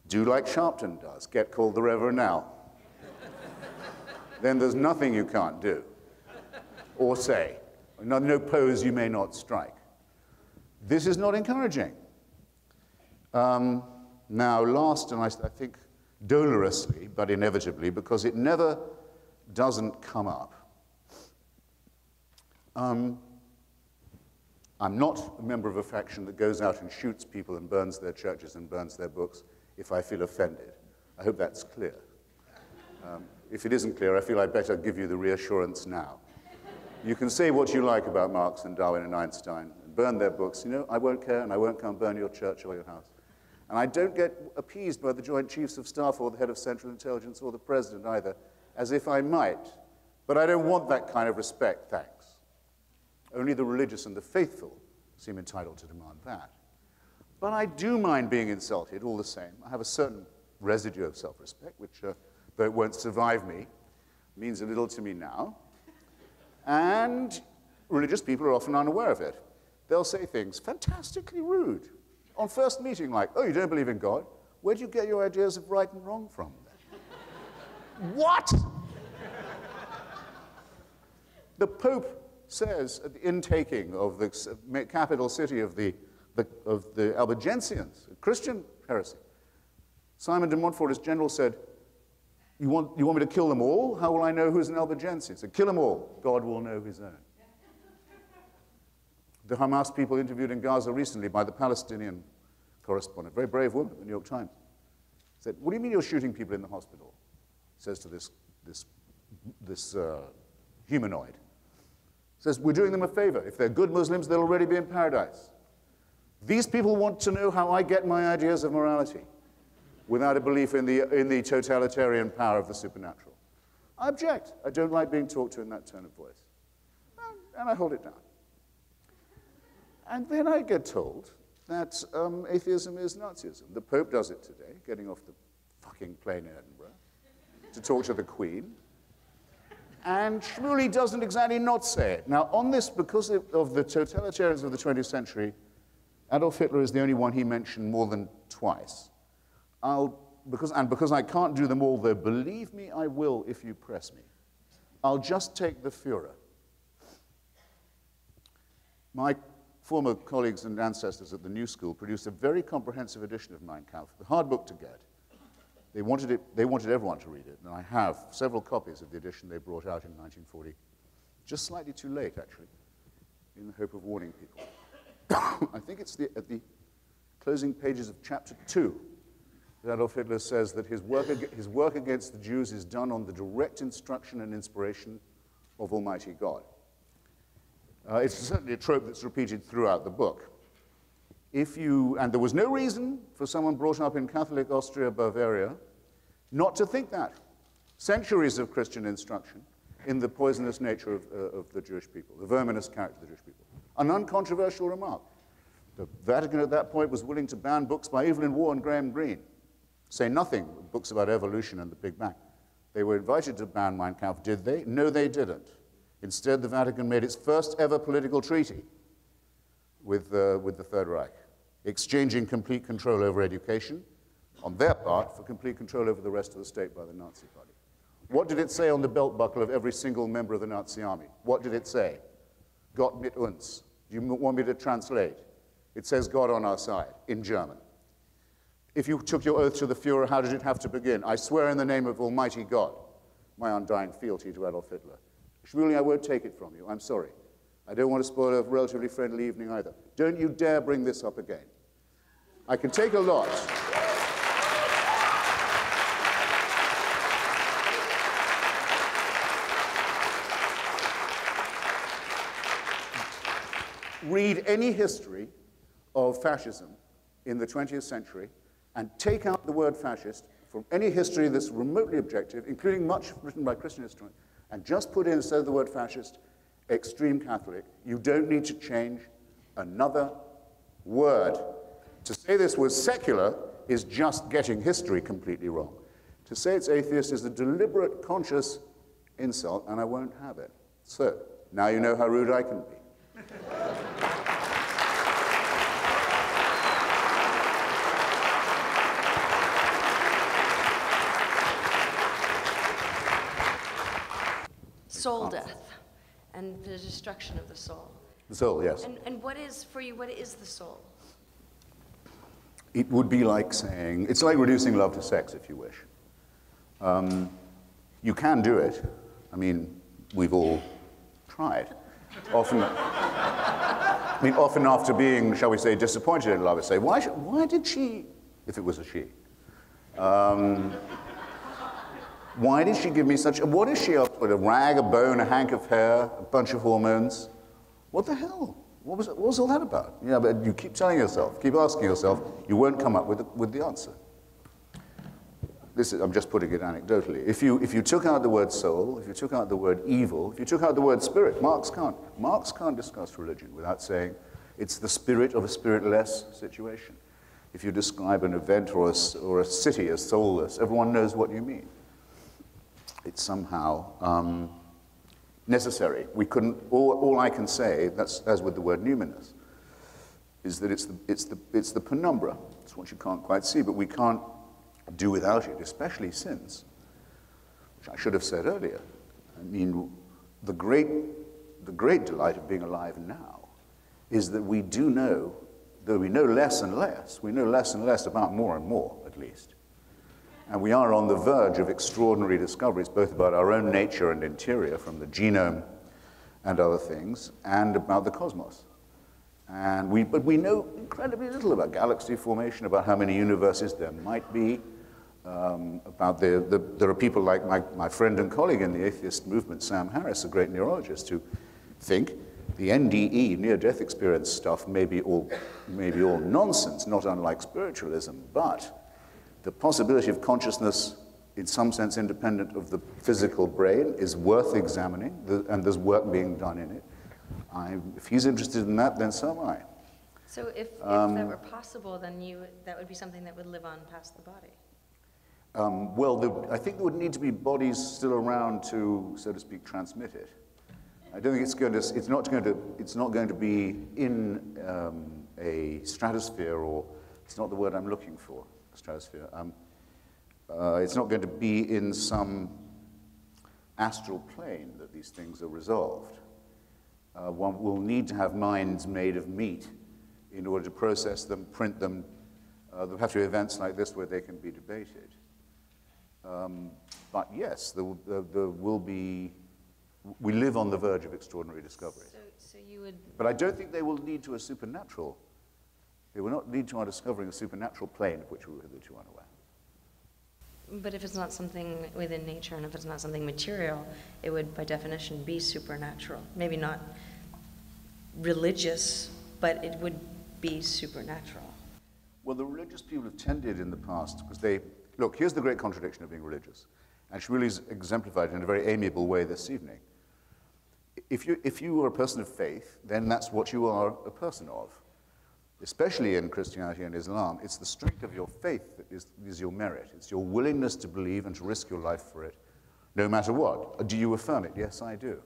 do like Sharpton does. Get called the Reverend now. Then there's nothing you can't do or say. No pose you may not strike. This is not encouraging. Now, last, and I think dolorously, but inevitably, because it never doesn't come up, I'm not a member of a faction that goes out and shoots people and burns their churches and burns their books if I feel offended. I hope that's clear. If it isn't clear, I feel I'd better give you the reassurance now. You can say what you like about Marx and Darwin and Einstein and burn their books. You know, I won't care, and I won't come burn your church or your house. And I don't get appeased by the Joint Chiefs of Staff or the head of Central Intelligence or the President either, as if I might. But I don't want that kind of respect, thanks. Only the religious and the faithful seem entitled to demand that. But I do mind being insulted all the same. I have a certain residue of self-respect, which, though it won't survive me, means a little to me now. And religious people are often unaware of it. They'll say things fantastically rude on first meeting, like, oh, you don't believe in God? Where do you get your ideas of right and wrong from? What? The Pope says at the intaking of the capital city of the Albigensians, a Christian heresy, Simon de Montfort, as general, said, you want me to kill them all? How will I know who's an Albigensian? He said, kill them all. God will know his own. The Hamas people interviewed in Gaza recently by the Palestinian correspondent, a very brave woman, the New York Times, said, what do you mean you're shooting people in the hospital? Says to this humanoid. Says, we're doing them a favor. If they're good Muslims, they'll already be in paradise. These people want to know how I get my ideas of morality without a belief in the totalitarian power of the supernatural. I object. I don't like being talked to in that tone of voice. And I hold it down. And then I get told that atheism is Nazism. The Pope does it today, getting off the fucking plane in Edinburgh to talk to the Queen. And Shmuley doesn't exactly not say it. Now, on this, because of the totalitarians of the 20th century, Adolf Hitler is the only one he mentioned more than twice. Because I can't do them all, though, believe me, I will if you press me. I'll just take the Führer. My former colleagues and ancestors at the New School produced a very comprehensive edition of Mein Kampf, a hard book to get. They wanted everyone to read it, and I have several copies of the edition they brought out in 1940. Just slightly too late, actually, in the hope of warning people. I think it's at the closing pages of chapter 2 that Adolf Hitler says that his work against the Jews is done on the direct instruction and inspiration of Almighty God. It's certainly a trope that's repeated throughout the book. And there was no reason for someone brought up in Catholic Austria, Bavaria, not to think that. Centuries of Christian instruction in the poisonous nature of the Jewish people, the verminous character of the Jewish people. An uncontroversial remark. The Vatican at that point was willing to ban books by Evelyn Waugh and Graham Greene. say nothing, books about evolution and the Big Bang. They were invited to ban Mein Kampf. Did they? No, they didn't. Instead, the Vatican made its first ever political treaty with the Third Reich, exchanging complete control over education on their part for complete control over the rest of the state by the Nazi Party. What did it say on the belt buckle of every single member of the Nazi army? What did it say? Gott mit uns. Do you want me to translate? It says God on our side, in German. If you took your oath to the Führer, how did it have to begin? I swear in the name of Almighty God, my undying fealty to Adolf Hitler. Shmuley, I won't take it from you. I'm sorry. I don't want to spoil a relatively friendly evening either. Don't you dare bring this up again. I can take a lot. Read any history of fascism in the 20th century and take out the word fascist from any history that's remotely objective, including much written by Christian historians, and just put in, instead of the word fascist, extreme Catholic. You don't need to change another word. To say this was secular is just getting history completely wrong. To say it's atheist is a deliberate, conscious insult, and I won't have it. So, now you know how rude I can be. Soul death and the destruction of the soul. The soul, yes. And what is, for you, what is the soul? It would be like saying, it's like reducing love to sex, if you wish. You can do it. I mean, we've all tried. Often after being, shall we say, disappointed in love, I say, why did she, if it was a she, why did she give me such, what is she up with, a rag, a bone, a hank of hair, a bunch of hormones? What the hell? What was all that about? Yeah, but you keep telling yourself, keep asking yourself, you won't come up with the answer. I'm just putting it anecdotally. If you took out the word soul, if you took out the word evil, if you took out the word spirit, Marx can't discuss religion without saying it's the spirit of a spiritless situation. If you describe an event or a city as soulless, everyone knows what you mean. It's somehow necessary. We couldn't. All I can say, that's as with the word numinous, is that it's the penumbra. It's what you can't quite see, but we can't do without it, especially since, which I should have said earlier. I mean, the great delight of being alive now is that we do know, though we know less and less, we know less and less about more and more, at least. And we are on the verge of extraordinary discoveries, both about our own nature and interior, from the genome and other things, and about the cosmos. But we know incredibly little about galaxy formation, about how many universes there might be, about there are people like my friend and colleague in the atheist movement, Sam Harris, a great neurologist, who think the NDE, near-death experience stuff, may be all nonsense, not unlike spiritualism, but the possibility of consciousness, in some sense independent of the physical brain, is worth examining, and there's work being done in it. If he's interested in that, then so am I. So if that were possible, then that would be something that would live on past the body. Well, I think there would need to be bodies still around to, so to speak, transmit it. I don't think it's not going to be in a stratosphere, or it's not the word I'm looking for. Stratosphere. It's not going to be in some astral plane that these things are resolved. One will need to have minds made of meat in order to process them, print them. There'll have to be events like this where they can be debated. But yes, there will be. We live on the verge of extraordinary discovery. So you would. But I don't think they will lead to a supernatural. They will not lead to our discovering a supernatural plane of which we were hitherto unaware. But if it's not something within nature, and if it's not something material, it would, by definition, be supernatural. Maybe not religious, but it would be supernatural. Well, the religious people have tended in the past, because look, here's the great contradiction of being religious, and Shmuley's exemplified it in a very amiable way this evening. If you are a person of faith, then that's what you are a person of. especially in Christianity and Islam, it's the strength of your faith that is your merit. It's your willingness to believe and to risk your life for it, no matter what. Do you affirm it? Yes, I do.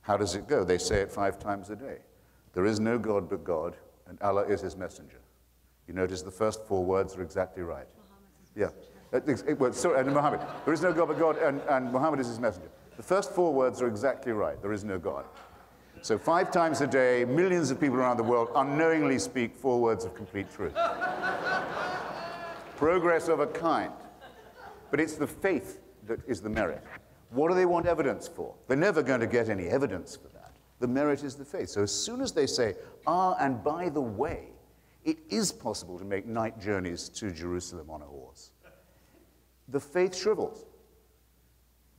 How does it go? They say it 5 times a day. There is no God but God, and Allah is his messenger. You notice the first 4 words are exactly right. Yeah. Sorry, and Muhammad. There is no God but God, and Muhammad is his messenger. The first 4 words are exactly right. There is no God. So 5 times a day, millions of people around the world unknowingly speak 4 words of complete truth. Progress of a kind. But it's the faith that is the merit. What do they want evidence for? They're never going to get any evidence for that. The merit is the faith. So as soon as they say, and by the way, it is possible to make night journeys to Jerusalem on a horse, the faith shrivels.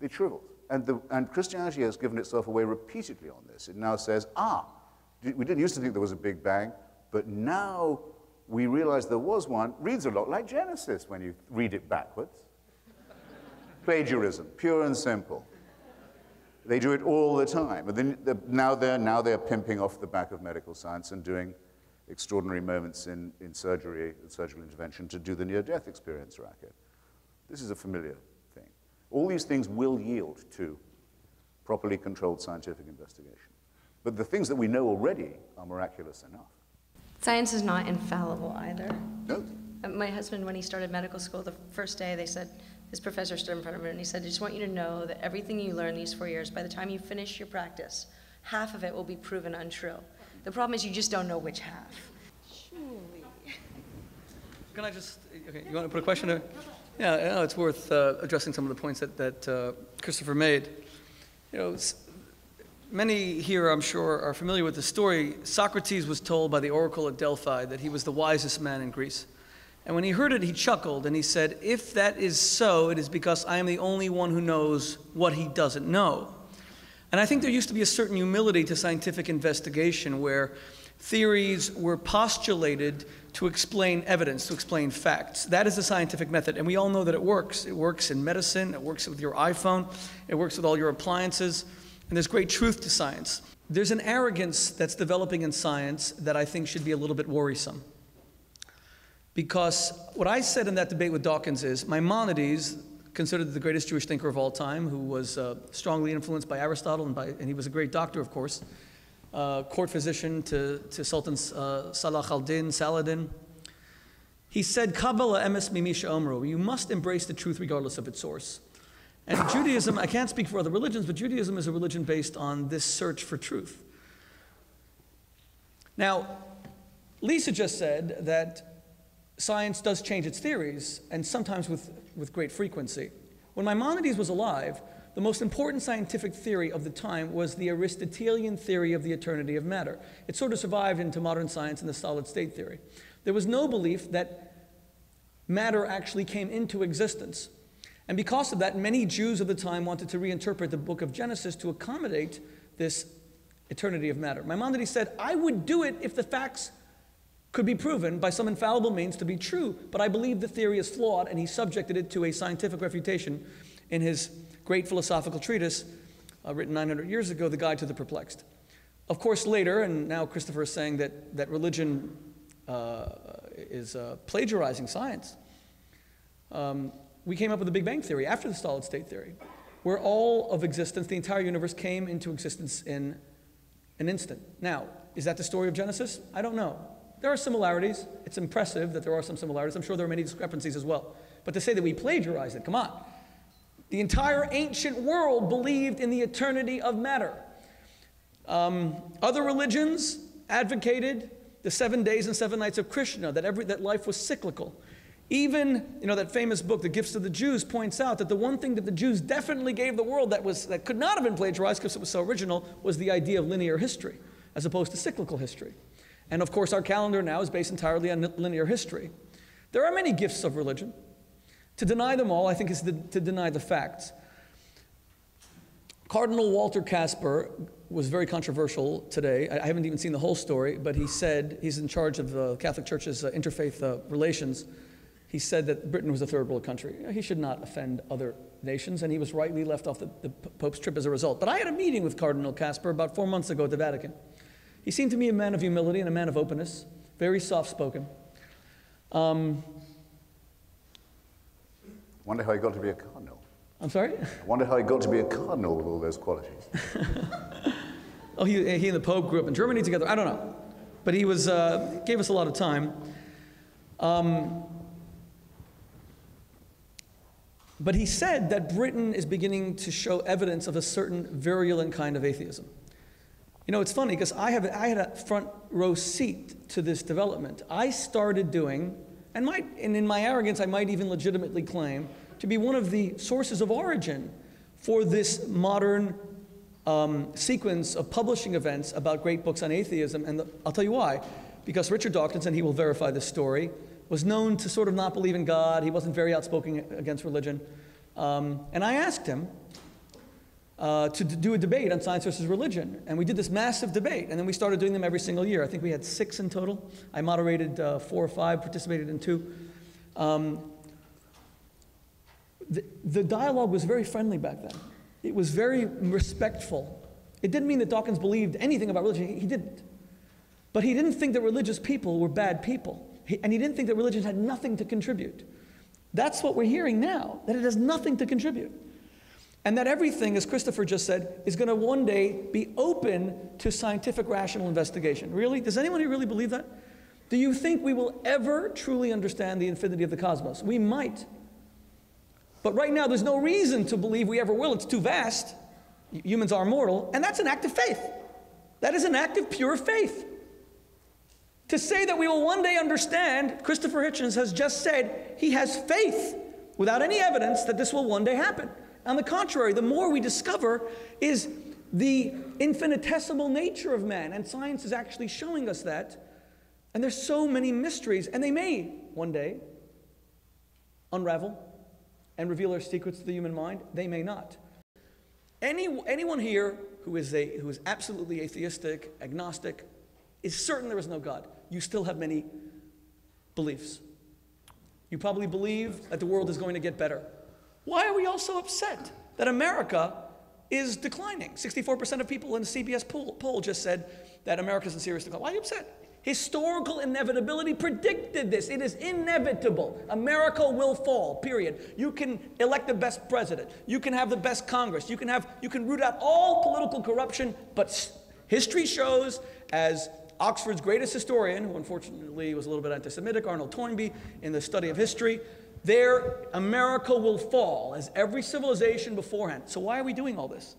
It shrivels. And Christianity has given itself away repeatedly on this. It now says, we didn't used to think there was a Big Bang, but now we realize there was one. Reads a lot like Genesis when you read it backwards. Plagiarism, pure and simple. They do it all the time. And then now they're pimping off the back of medical science and doing extraordinary moments in surgery, surgical intervention to do the near-death experience racket. This is a familiar thing. All these things will yield to properly controlled scientific investigation. But the things that we know already are miraculous enough. Science is not infallible either. No. My husband, when he started medical school, the first day they said, his professor stood in front of him and he said, I just want you to know that everything you learn these 4 years, by the time you finish your practice, half of it will be proven untrue. The problem is you just don't know which half. Shmuley. Can I just, okay, you want to put a question there? Yeah, no, it's worth addressing some of the points that Christopher made. You know, many here, I'm sure, are familiar with the story. Socrates was told by the oracle at Delphi that he was the wisest man in Greece. And when he heard it, he chuckled and he said, if that is so, it is because I am the only one who knows what he doesn't know. And I think there used to be a certain humility to scientific investigation where theories were postulated to explain evidence, to explain facts. That is the scientific method, and we all know that it works. It works in medicine, it works with your iPhone, it works with all your appliances, and there's great truth to science. There's an arrogance that's developing in science that I think should be a little bit worrisome. Because what I said in that debate with Dawkins is, Maimonides, considered the greatest Jewish thinker of all time, who was strongly influenced by Aristotle, and he was a great doctor, of course, court physician to Sultan Salah al-Din, Saladin. He said, Kabbalah emes mimisha omru, you must embrace the truth regardless of its source. And Judaism, I can't speak for other religions, but Judaism is a religion based on this search for truth. Now, Lisa just said that science does change its theories, and sometimes with great frequency. When Maimonides was alive, the most important scientific theory of the time was the Aristotelian theory of the eternity of matter. It sort of survived into modern science in the solid state theory. There was no belief that matter actually came into existence. And because of that, many Jews of the time wanted to reinterpret the book of Genesis to accommodate this eternity of matter. Maimonides said, I would do it if the facts could be proven by some infallible means to be true, but I believe the theory is flawed, and he subjected it to a scientific refutation in his great philosophical treatise, written 900 years ago, The Guide to the Perplexed. Of course, later, and now Christopher is saying that religion is plagiarizing science, we came up with the Big Bang Theory after the solid state theory, where all of existence, the entire universe, came into existence in an instant. Now, is that the story of Genesis? I don't know. There are similarities. It's impressive that there are some similarities. I'm sure there are many discrepancies as well. But to say that we plagiarized it, come on. The entire ancient world believed in the eternity of matter. Other religions advocated the 7 days and 7 nights of Krishna, that life was cyclical. Even, that famous book, The Gifts of the Jews, points out that the one thing that the Jews definitely gave the world that could not have been plagiarized because it was so original was the idea of linear history, as opposed to cyclical history. And of course, our calendar now is based entirely on linear history. There are many gifts of religion. To deny them all, I think, is to deny the facts. Cardinal Walter Casper was very controversial today. I haven't even seen the whole story, but he said, he's in charge of the Catholic Church's interfaith relations. He said that Britain was a third world country. He should not offend other nations, and he was rightly left off the Pope's trip as a result. But I had a meeting with Cardinal Casper about 4 months ago at the Vatican. He seemed to me a man of humility and a man of openness, very soft-spoken. Wonder how he got to be a cardinal. I'm sorry? I wonder how he got to be a cardinal with all those qualities. Oh, he and the Pope grew up in Germany together. I don't know. But he was gave us a lot of time. But he said that Britain is beginning to show evidence of a certain virulent kind of atheism. You know, it's funny because I had a front row seat to this development. I started doing, and in my arrogance, I might even legitimately claim to be one of the sources of origin for this modern sequence of publishing events about great books on atheism. And I'll tell you why. Because Richard Dawkins, and he will verify this story, was known to sort of not believe in God. He wasn't very outspoken against religion. And I asked him to do a debate on science versus religion. And we did this massive debate. And then we started doing them every single year. I think we had 6 in total. I moderated 4 or 5, participated in 2. The dialogue was very friendly back then. It was very respectful. It didn't mean that Dawkins believed anything about religion. He didn't. But he didn't think that religious people were bad people. And he didn't think that religion had nothing to contribute. That's what we're hearing now, that it has nothing to contribute. And that everything, as Christopher just said, is going to one day be open to scientific rational investigation. Really? Does anyone here really believe that? Do you think we will ever truly understand the infinity of the cosmos? We might. But right now, there's no reason to believe we ever will. It's too vast. Humans are mortal. And that's an act of faith. That is an act of pure faith. To say that we will one day understand, Christopher Hitchens has just said he has faith without any evidence that this will one day happen. On the contrary, the more we discover is the infinitesimal nature of man, and science is actually showing us that. And there's so many mysteries, and they may one day unravel and reveal our secrets to the human mind. They may not. Anyone here who is absolutely atheistic, agnostic, is certain there is no God. You still have many beliefs. You probably believe that the world is going to get better. Why are we all so upset that America is declining? 64% of people in the CBS poll just said that America is in serious decline. Why are you upset? Historical inevitability predicted this. It is inevitable. America will fall, period. You can elect the best president. You can have the best Congress. You can root out all political corruption, but history shows, as Oxford's greatest historian, who unfortunately was a little bit anti-Semitic, Arnold Toynbee, in the study of history, America will fall, as every civilization beforehand. So why are we doing all this?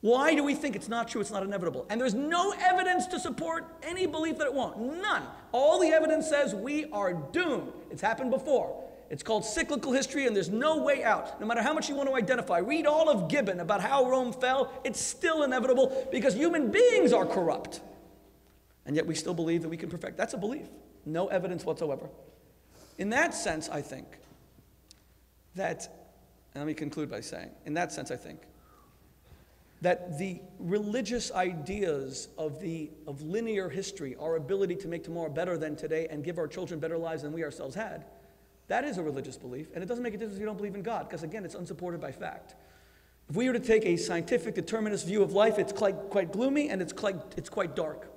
Why do we think it's not true, it's not inevitable? And there's no evidence to support any belief that it won't. None. All the evidence says we are doomed. It's happened before. It's called cyclical history, and there's no way out. No matter how much you want to identify, read all of Gibbon about how Rome fell, it's still inevitable because human beings are corrupt. And yet we still believe that we can perfect. That's a belief. No evidence whatsoever. In that sense, I think that, and let me conclude by saying, in that sense, I think that the religious ideas of linear history, our ability to make tomorrow better than today and give our children better lives than we ourselves had, that is a religious belief. And it doesn't make a difference if you don't believe in God, because again, it's unsupported by fact. If we were to take a scientific determinist view of life, it's quite gloomy and it's quite dark.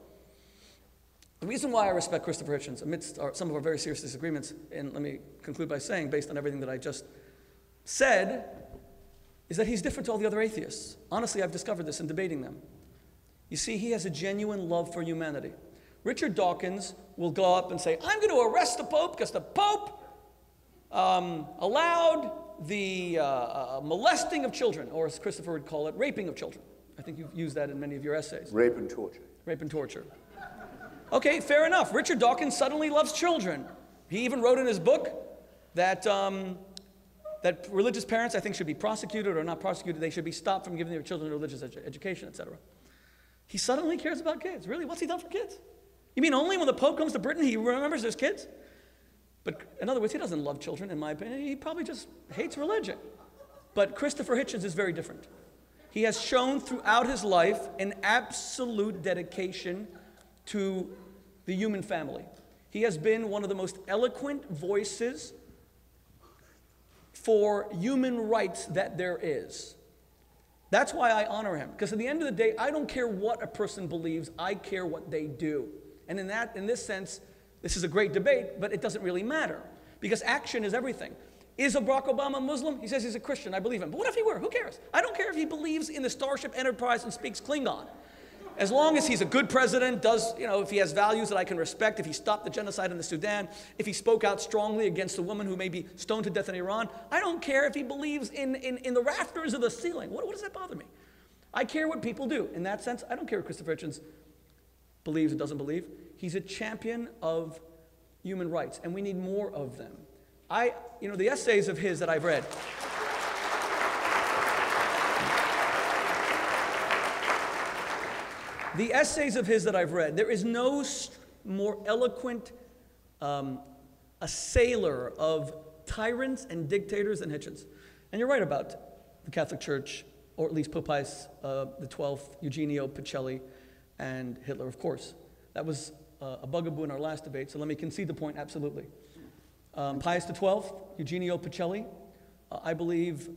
The reason why I respect Christopher Hitchens, amidst some of our very serious disagreements, and let me conclude by saying, based on everything that I just said, is that he's different to all the other atheists. Honestly, I've discovered this in debating them. You see, he has a genuine love for humanity. Richard Dawkins will go up and say, I'm going to arrest the Pope because the Pope allowed the molesting of children, or as Christopher would call it, raping of children. I think you've used that in many of your essays. Rape and torture. Rape and torture. Okay, fair enough. Richard Dawkins suddenly loves children. He even wrote in his book that that religious parents, I think, should be prosecuted or not prosecuted. They should be stopped from giving their children religious education, etc. He suddenly cares about kids. Really? What's he done for kids? You mean only when the Pope comes to Britain he remembers there's kids? But in other words, he doesn't love children, in my opinion. He probably just hates religion. But Christopher Hitchens is very different. He has shown throughout his life an absolute dedication to the human family. He has been one of the most eloquent voices for human rights that there is. That's why I honor him. Because at the end of the day, I don't care what a person believes, I care what they do. And in this sense, this is a great debate, but it doesn't really matter. Because action is everything. Is Barack Obama Muslim? He says he's a Christian, I believe him. But what if he were? Who cares? I don't care if he believes in the Starship Enterprise and speaks Klingon. As long as he's a good president, if he has values that I can respect, if he stopped the genocide in the Sudan, if he spoke out strongly against a woman who may be stoned to death in Iran, I don't care if he believes in the rafters of the ceiling. What does that bother me? I care what people do. In that sense, I don't care what Christopher Hitchens believes or doesn't believe. He's a champion of human rights, and we need more of them. The essays of his that I've read, there is no more eloquent assailer of tyrants and dictators than Hitchens. And you're right about the Catholic Church, or at least Pope Pius XII, Eugenio Pacelli, and Hitler, of course. That was a bugaboo in our last debate, so let me concede the point, absolutely. Pius XII, Eugenio Pacelli, I believe,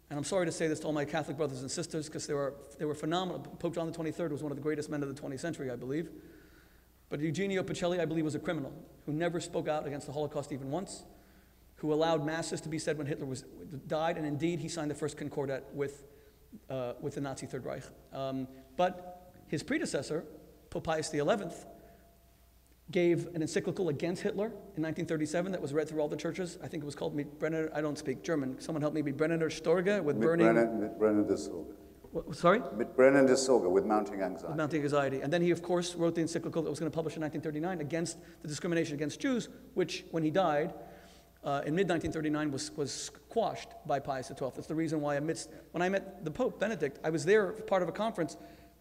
and I'm sorry to say this to all my Catholic brothers and sisters, because they were phenomenal. Pope John XXIII was one of the greatest men of the 20th century, I believe. But Eugenio Pacelli, I believe, was a criminal who never spoke out against the Holocaust even once, who allowed masses to be said when Hitler died, and indeed he signed the first concordat with the Nazi Third Reich. But his predecessor, Pope Pius XI, gave an encyclical against Hitler in 1937 that was read through all the churches. I think it was called Mitbrenner. I don't speak German. Someone help me. Mitbrenner Storge with burning. Mitbrenner des Sorge. Sorry? Mitbrenner des Sorge with mounting anxiety. With mounting anxiety. And then he, of course, wrote the encyclical that was going to publish in 1939 against the discrimination against Jews, which, when he died in mid-1939, was quashed by Pius XII. That's the reason why when I met the Pope, Benedict, I was there part of a conference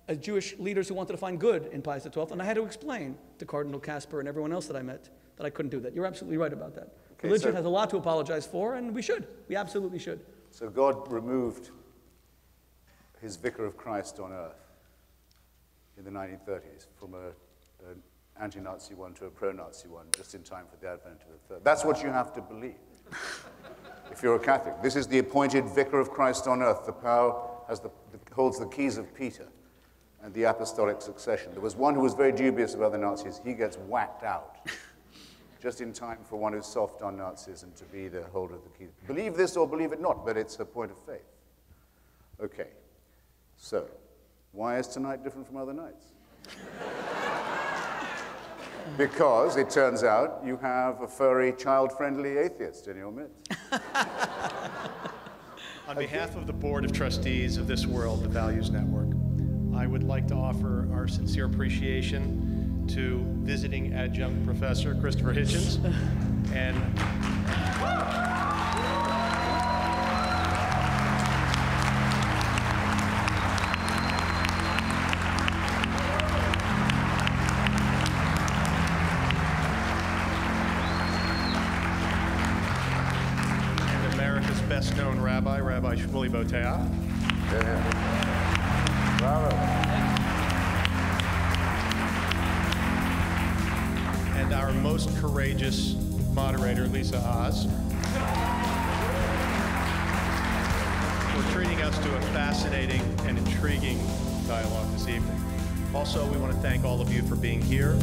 as Jewish leaders who wanted to find good in Pius XII, and I had to explain to Cardinal Casper and everyone else that I met that I couldn't do that. You're absolutely right about that. Okay, religion has a lot to apologize for, and we should. We absolutely should. So God removed his vicar of Christ on earth in the 1930s from an anti-Nazi one to a pro-Nazi one, just in time for the advent of the third. That's what you have to believe if you're a Catholic. This is the appointed vicar of Christ on earth. The power holds the keys of Peter and the apostolic succession. There was one who was very dubious about the Nazis. He gets whacked out just in time for one who's soft on Nazism to be the holder of the keys. Believe this or believe it not, but it's a point of faith. Okay, so why is tonight different from other nights? Because it turns out you have a furry, child-friendly atheist in your midst. On behalf of the Board of Trustees of This World, the Values Network, I would like to offer our sincere appreciation to visiting adjunct professor Christopher Hitchens and America's best-known rabbi, Rabbi Shmuley Boteach. Bravo. And our most courageous moderator, Lisa Oz, for treating us to a fascinating and intriguing dialogue this evening. Also, we want to thank all of you for being here.